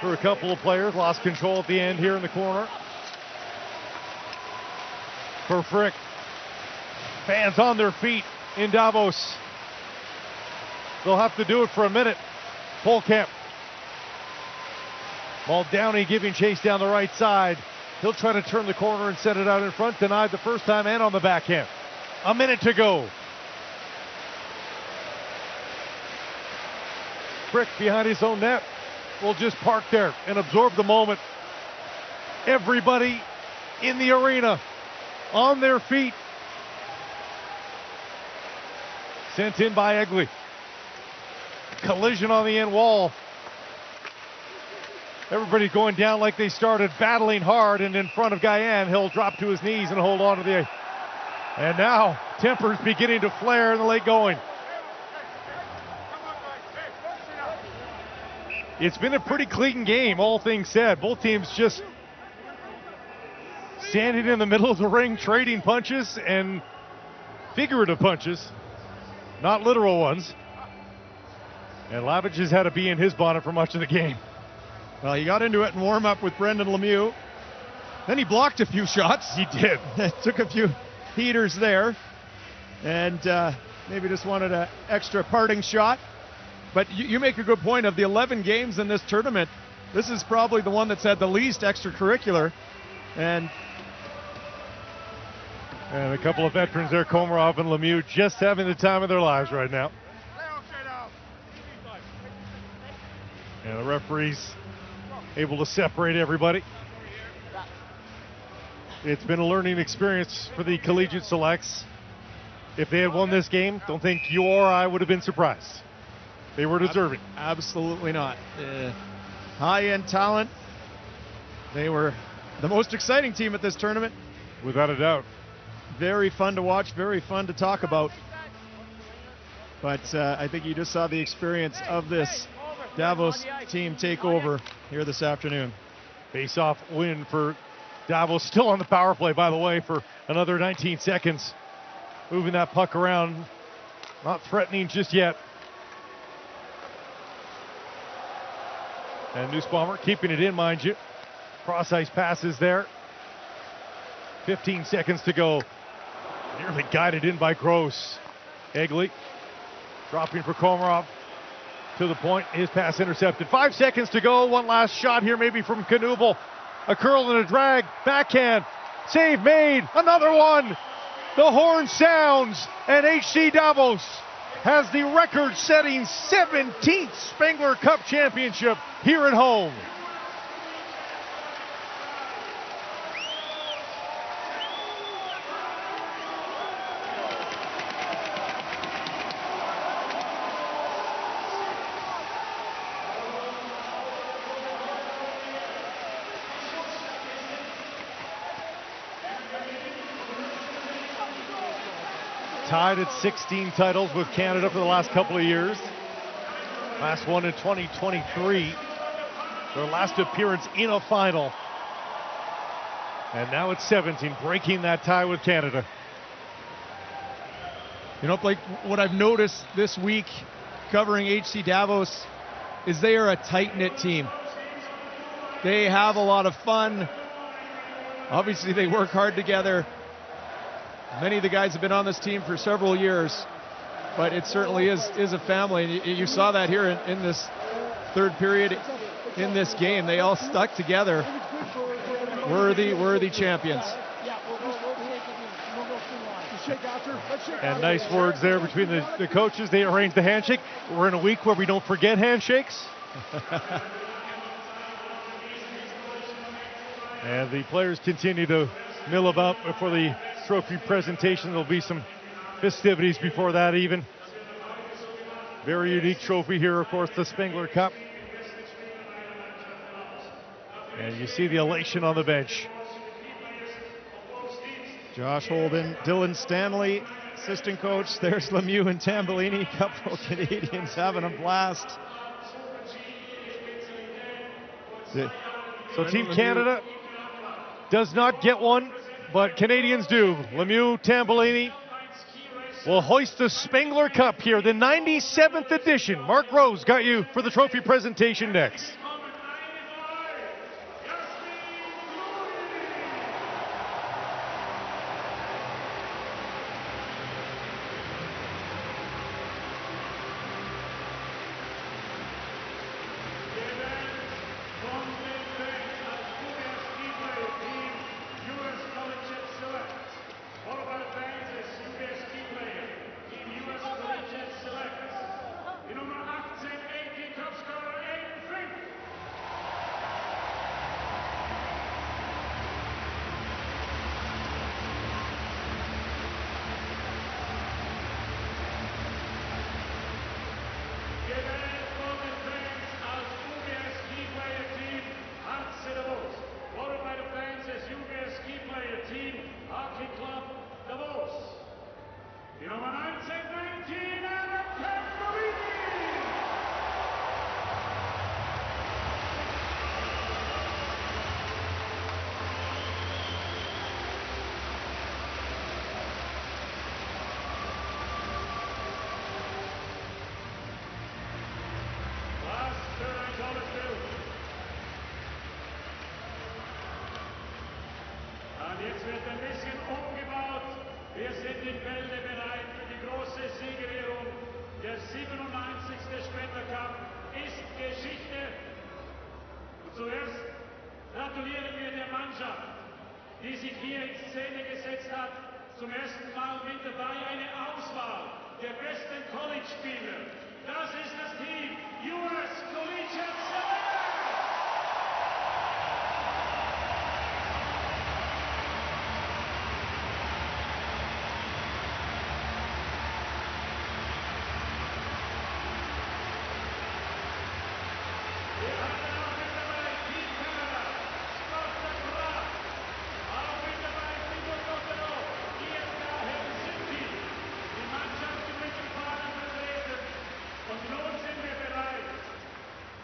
for a couple of players. Lost control at the end here in the corner. For Frick. Fans on their feet in Davos. They'll have to do it for a minute. Polkamp. Muldowney giving chase down the right side. He'll try to turn the corner and set it out in front. Denied the first time and on the backhand. A minute to go. Frick behind his own net will just park there and absorb the moment. Everybody in the arena on their feet. Sent in by Egley. Collision on the end wall. Everybody going down like they started, battling hard, and in front of Guyan, he'll drop to his knees and hold on to the... And now, tempers beginning to flare in the late going. It's been a pretty clean game, all things said. Both teams just standing in the middle of the ring, trading punches and figurative punches, not literal ones. And Lavage has had to be in his bonnet for much of the game. Well, he got into it in warm-up with Brendan Lemieux. Then he blocked a few shots. He did. Took a few heaters there. And maybe just wanted an extra parting shot. But you make a good point. Of the 11 games in this tournament, this is probably the one that's had the least extracurricular. And a couple of veterans there, Komarov and Lemieux, just having the time of their lives right now. And the referees able to separate everybody. It's been a learning experience for the Collegiate Selects. If they had won this game, don't think you or I would have been surprised. They were deserving. Absolutely not. High-end talent. They were the most exciting team at this tournament. Without a doubt. Very fun to watch, very fun to talk about. But I think you just saw the experience of this Davos team take over here this afternoon. Face-off win for Davos, still on the power play, by the way, for another 19 seconds. Moving that puck around, not threatening just yet. And Nussbaumer keeping it in, mind you. Cross-ice passes there. 15 seconds to go. Nearly guided in by Gross. Egley dropping for Komarov. To the point, his pass intercepted. 5 seconds to go. One last shot here, maybe from Knuble. A curl and a drag. Backhand. Save made. Another one. The horn sounds, and HC Davos has the record-setting 17th Spengler Cup championship here at home. Tied at 16 titles with Canada for the last couple of years. Last one in 2023. Their last appearance in a final. And now it's 17, breaking that tie with Canada. You know, Blake, what I've noticed this week covering HC Davos is they are a tight-knit team. They have a lot of fun. Obviously, they work hard together. Many of the guys have been on this team for several years, but it certainly is a family. And you saw that here in this third period in this game. They all stuck together. Worthy champions. And nice words there between the coaches. They arranged the handshake. We're in a week where we don't forget handshakes. And the players continue to mill about before the trophy presentation. There'll be some festivities before that even. Very unique trophy here, of course, the Spengler Cup. And you see the elation on the bench. Josh Holden, Dylan Stanley, assistant coach. There's Lemieux and Tambellini, couple of Canadians having a blast. So Team Canada does not get one, but Canadians do. Lemieux, Tambellini will hoist the Spengler Cup here, the 97th edition. Mark Rose got you for the trophy presentation next. Jetzt wird ein bisschen umgebaut. Wir sind in Bälde bereit für die große Siegerehrung. Der 97. Spengler Cup ist Geschichte. Und zuerst gratulieren wir der Mannschaft, die sich hier in Szene gesetzt hat. Zum ersten Mal mit dabei eine Auswahl der besten College-Spieler. Das ist das Team US Collegiate.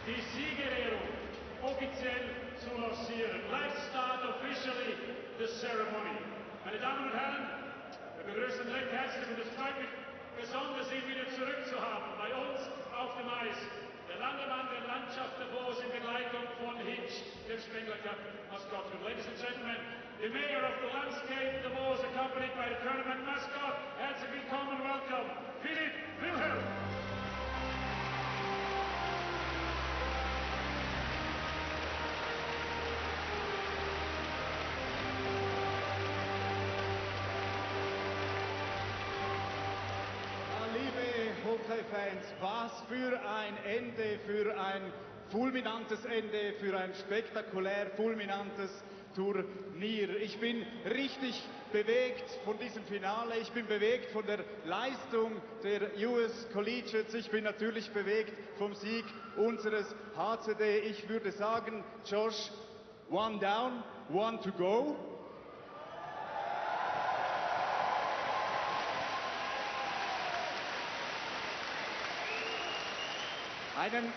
Die Siegerehrung offiziell zu lancieren. Let's start officially the ceremony. Meine Damen und Herren, wir begrüßen recht herzlich und es freut mich besonders, Sie wieder zurückzuhaben bei uns auf dem Eis. Der Landemann der Landschaft Davos in Begleitung von Hitch, dem Spengler Cup mascot. Ladies and gentlemen, the mayor of the landscape Davos, accompanied by the tournament mascot. Herzlich willkommen, welcome, Philipp Wilhelm. Fans, was für ein Ende, für ein fulminantes Ende, für ein spektakulär fulminantes Turnier. Ich bin richtig bewegt von diesem Finale, ich bin bewegt von der Leistung der US Collegiates, ich bin natürlich bewegt vom Sieg unseres HCD. Ich würde sagen, Josh, one down, one to go. Einen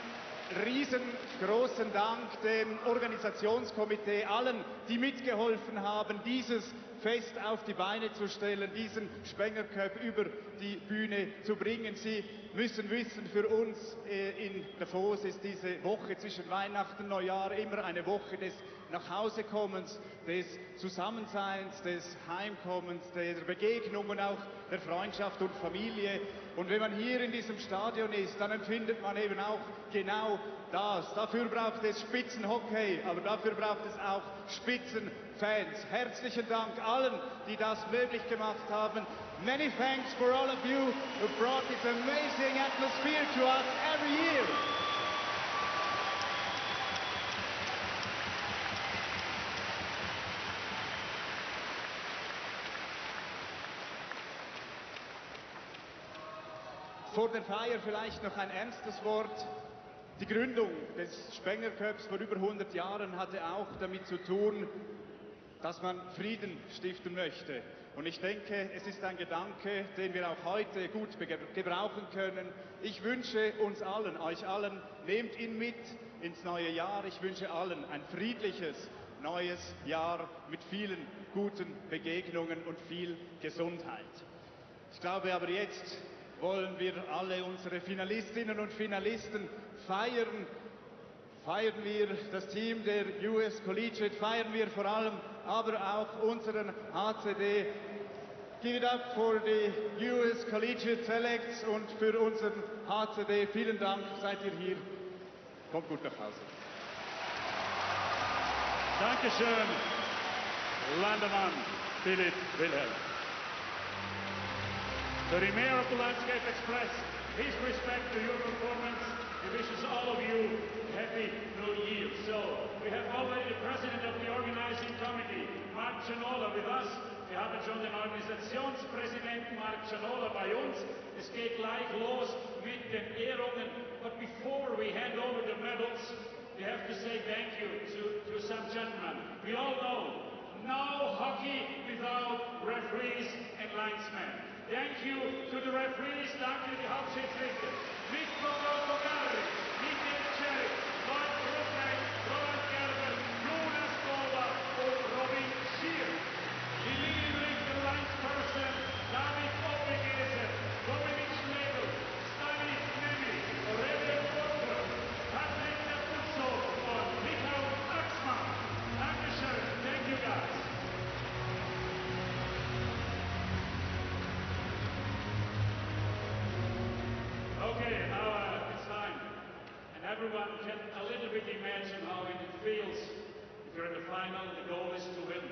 riesengroßen Dank dem Organisationskomitee, allen, die mitgeholfen haben, dieses Fest auf die Beine zu stellen, diesen Spengler Cup über die Bühne zu bringen. Sie müssen wissen, für uns in Davos ist diese Woche zwischen Weihnachten und Neujahr immer eine Woche des Nachhausekommens, des Zusammenseins, des Heimkommens, der Begegnung und auch der Freundschaft und Familie. Und wenn man hier in diesem Stadion ist, dann empfindet man eben auch genau das. Dafür braucht es Spitzenhockey, aber dafür braucht es auch Spitzenfans. Herzlichen Dank allen, die das möglich gemacht haben. Many thanks for all of you who brought this amazing atmosphere to us every year. Vor der Feier vielleicht noch ein ernstes Wort. Die Gründung des Spengler Cups vor über 100 Jahren hatte auch damit zu tun, dass man Frieden stiften möchte. Und ich denke, es ist ein Gedanke, den wir auch heute gut gebrauchen können. Ich wünsche uns allen, euch allen, nehmt ihn mit ins neue Jahr. Ich wünsche allen ein friedliches neues Jahr mit vielen guten Begegnungen und viel Gesundheit. Ich glaube aber jetzt wollen wir alle unsere Finalistinnen und Finalisten feiern. Feiern wir das Team der US Collegiate, feiern wir vor allem aber auch unseren HCD. Give it up for the US Collegiate Selects und für unseren HCD. Vielen Dank, seid ihr hier. Kommt gut nach Hause. Dankeschön, Landemann Philipp Wilhelm. The Mayor of the Landscape Express, his respect to your performance. He wishes all of you Happy New Year. So, we have already the President of the Organizing Committee, Mark Cianola, with us. Wir haben schon den Organisationspräsidenten Mark Cianola bei uns. Es geht gleich los mit den Ehrungen. But before we hand over the medals, we have to say thank you to some gentlemen. We all know, no hockey without referees and linesmen. Thank you to the referees, danke die Hauptschiedsrichter. Mikko Valkomäri, Mikael Cherry, Lloyd Krupnik, Roland Gerber, Jonas Kova und Robin Schier. Die Linienrichter, Linesperson, David Oppegese, Dominik Schlegel, Stanis Nemi, Aurelio Porter, Patrick Napusso und Michael Axmann. Dankeschön, thank you guys. Okay, now it's time. And everyone can a little bit imagine how it feels. If you're in the final, the goal is to win.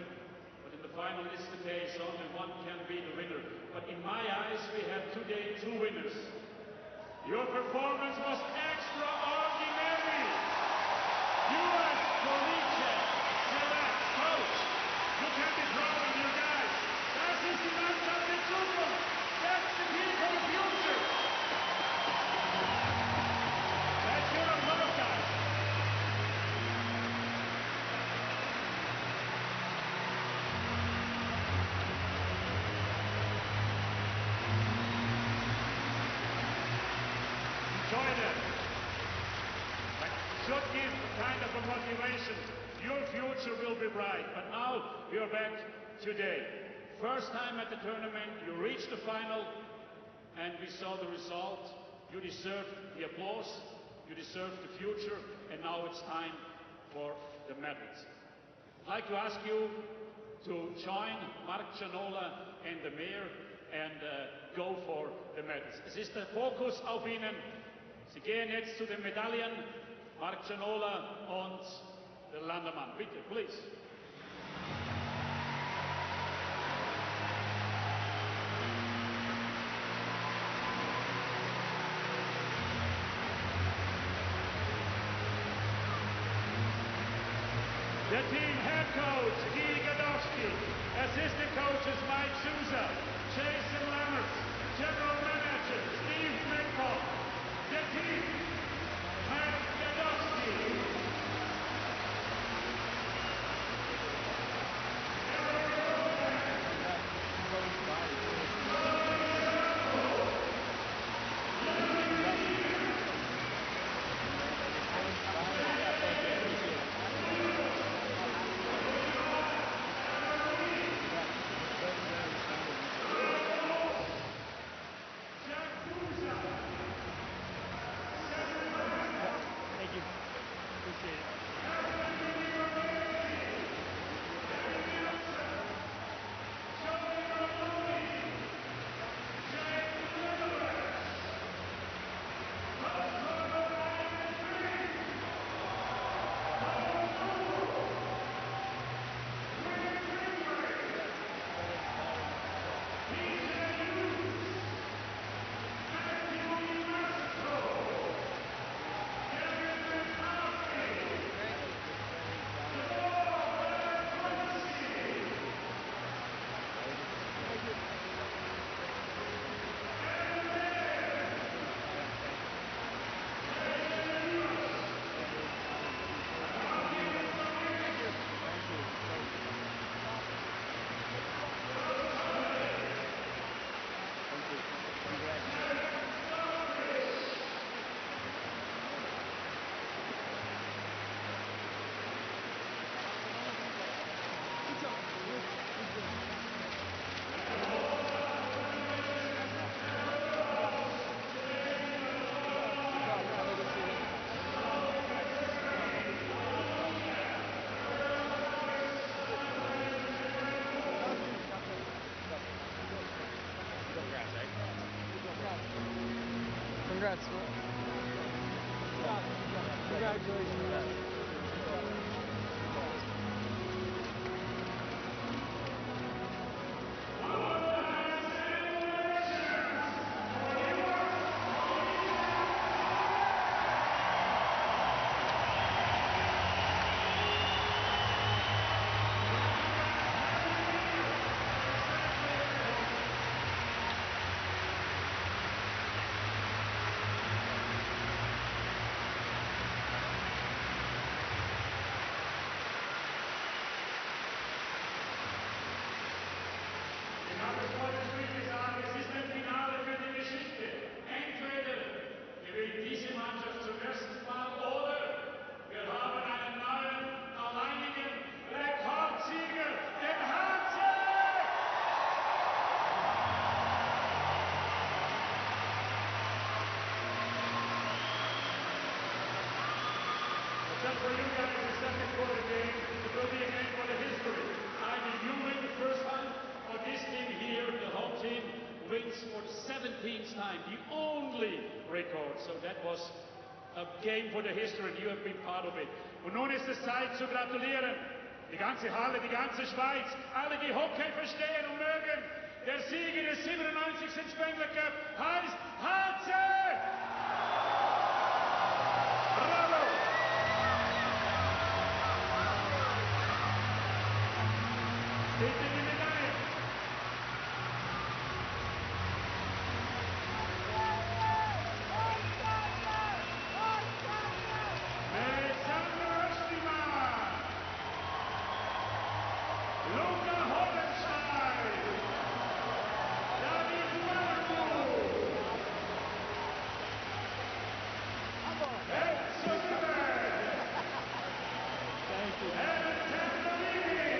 But in the final, it's the case, only one can be the winner. But in my eyes, we have today two winners. Your performance was extraordinary. US Collegiate Select Coach. You can be proud of your guys. Das ist die Mannschaft der Zukunft. That's the team for the future. That's your applause, guys. Enjoy that. That should give kind of a motivation. Your future will be bright. But now we are back today. First time at the tournament, you reached the final, and we saw the result. You deserve the applause. You deserve the future, and now it's time for the medals. I'd like to ask you to join Mark Cianola and the Mayor and go for the medals. Es ist der Fokus auf Ihnen. Sie gehen jetzt zu den Medaillen. Mark Cianola und der Landemann. Bitte, please. The team head coach, Guy Gadowski. Assistant coaches, Mike Souza, Jason Lammerts. General manager, Steve Minkoff. The team, Mike Gadowski. Congrats. Congratulations. For you guys, the second quarter game, it will be a game for the history. Either you win the first time, or this team here, the home team, wins for the 17th time, the only record. So that was a game for the history, and you have been part of it. Und nun ist es Zeit zu gratulieren. Die ganze Halle, die ganze Schweiz, alle, die Hockey verstehen und mögen. Der Sieger des 97. Spengler Cup heißt HC! Bravo! Bitte die Medaille. Alexander Ostiman. Luca Hollenstein. David Marco. Enzo Zuber. Thank you. Ellen Tambolini.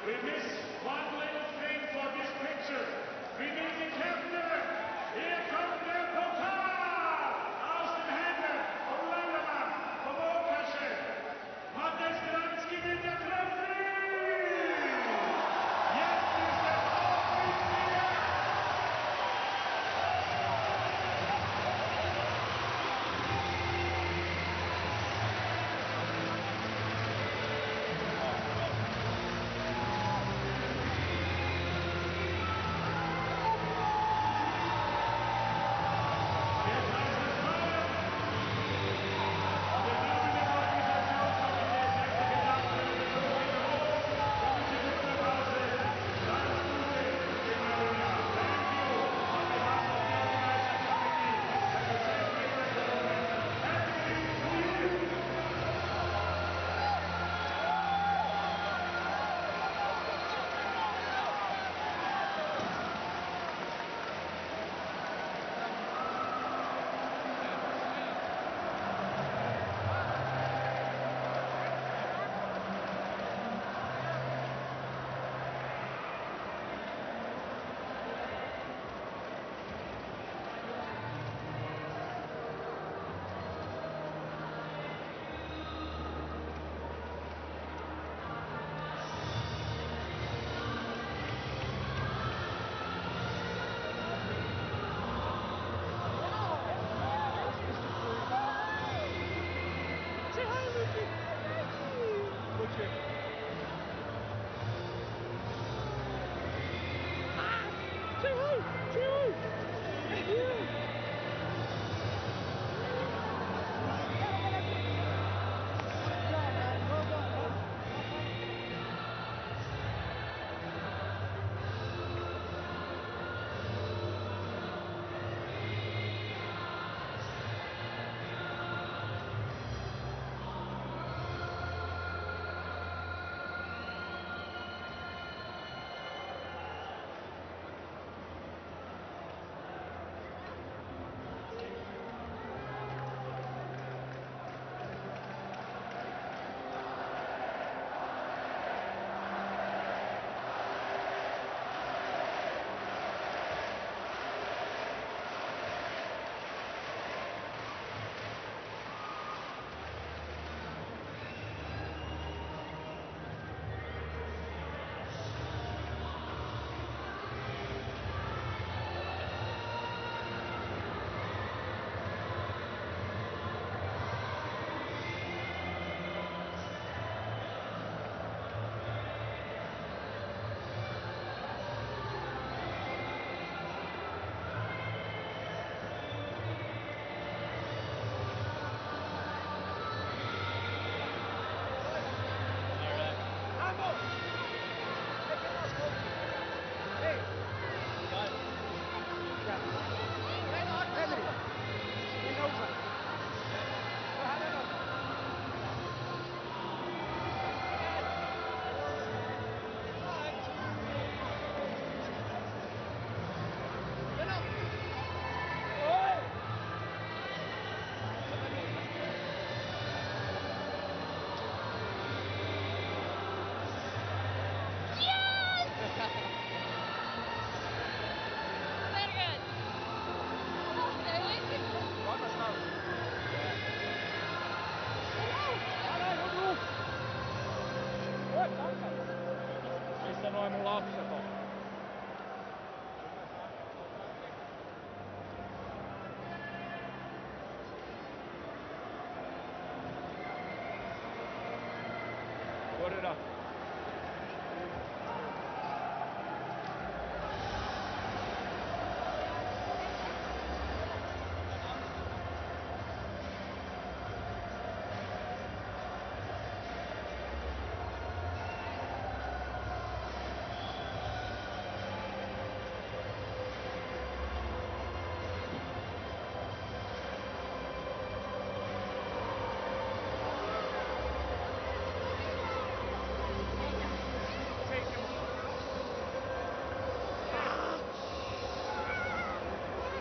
We miss one little thing for this picture. We need the captain. Here comes der Pokal aus den Händen vom Landemann, vom Oberchef. Matthias Granski mit der Trophy. Jetzt ist der Aufstiegssieger. Put it up.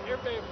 Here, babe.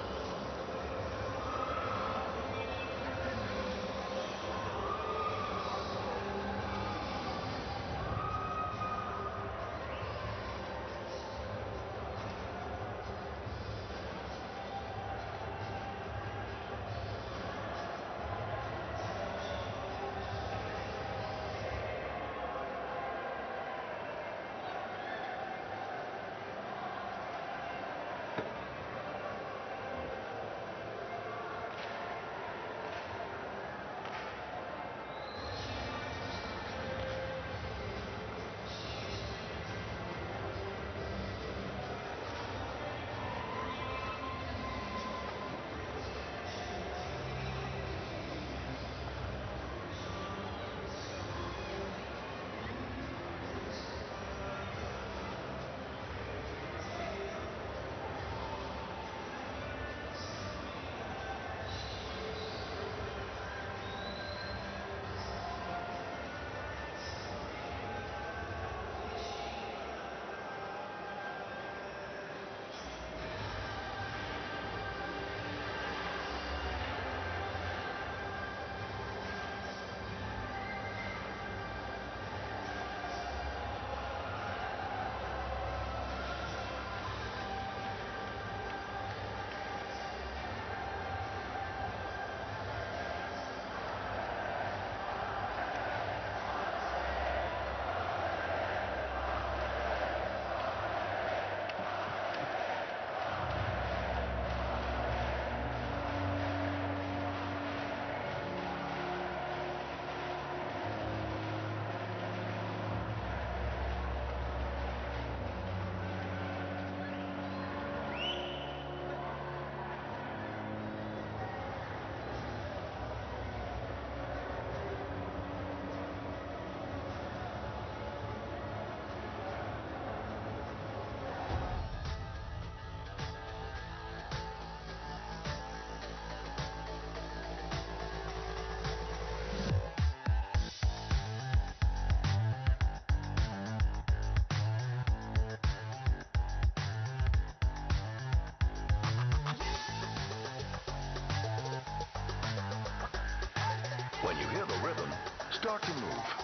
When you hear the rhythm, start to move.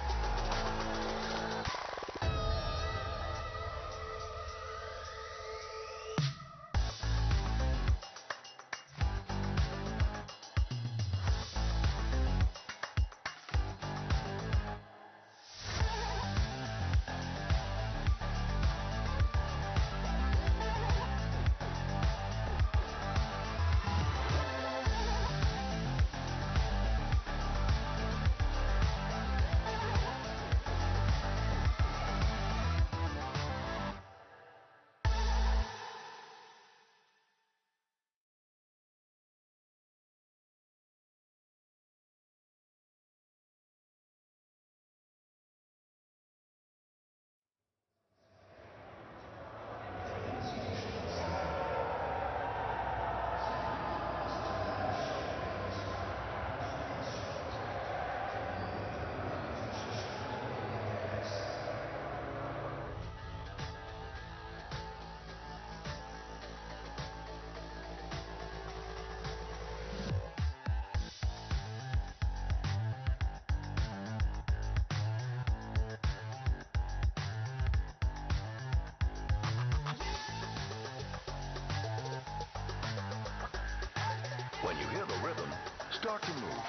When you hear the rhythm, start to move.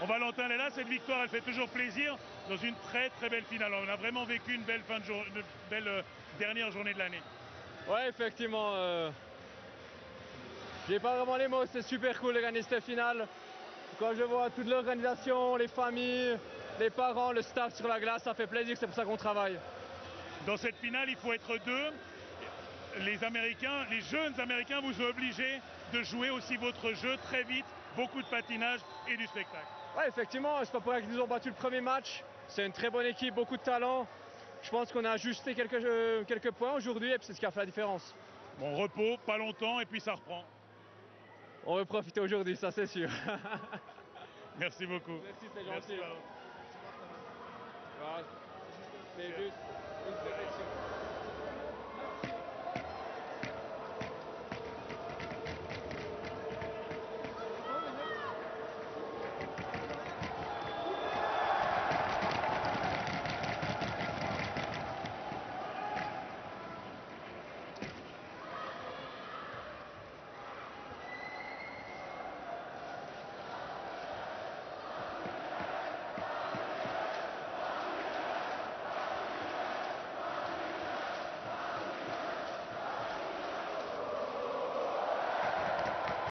Valentin est là, cette victoire elle fait toujours plaisir dans une très très belle finale. On a vraiment vécu une belle une belle dernière journée de l'année. Ouais, effectivement. J'ai pas vraiment les mots, c'est super cool de gagner cette finale. Quand je vois toute l'organisation, les familles, les parents, le staff sur la glace, ça fait plaisir, c'est pour ça qu'on travaille. Dans cette finale, il faut être deux. Les Américains, les jeunes Américains vous ont obligé de jouer aussi votre jeu très vite, beaucoup de patinage et du spectacle. Ouais, effectivement, c'est pas pour rien qu'ils nous ont battu le premier match. C'est une très bonne équipe, beaucoup de talent. Je pense qu'on a ajusté quelques points aujourd'hui et c'est ce qui a fait la différence. Bon, repos, pas longtemps et puis ça reprend. On veut profiter aujourd'hui, ça c'est sûr. Merci beaucoup. Merci, c'est gentil. C'est juste une protection.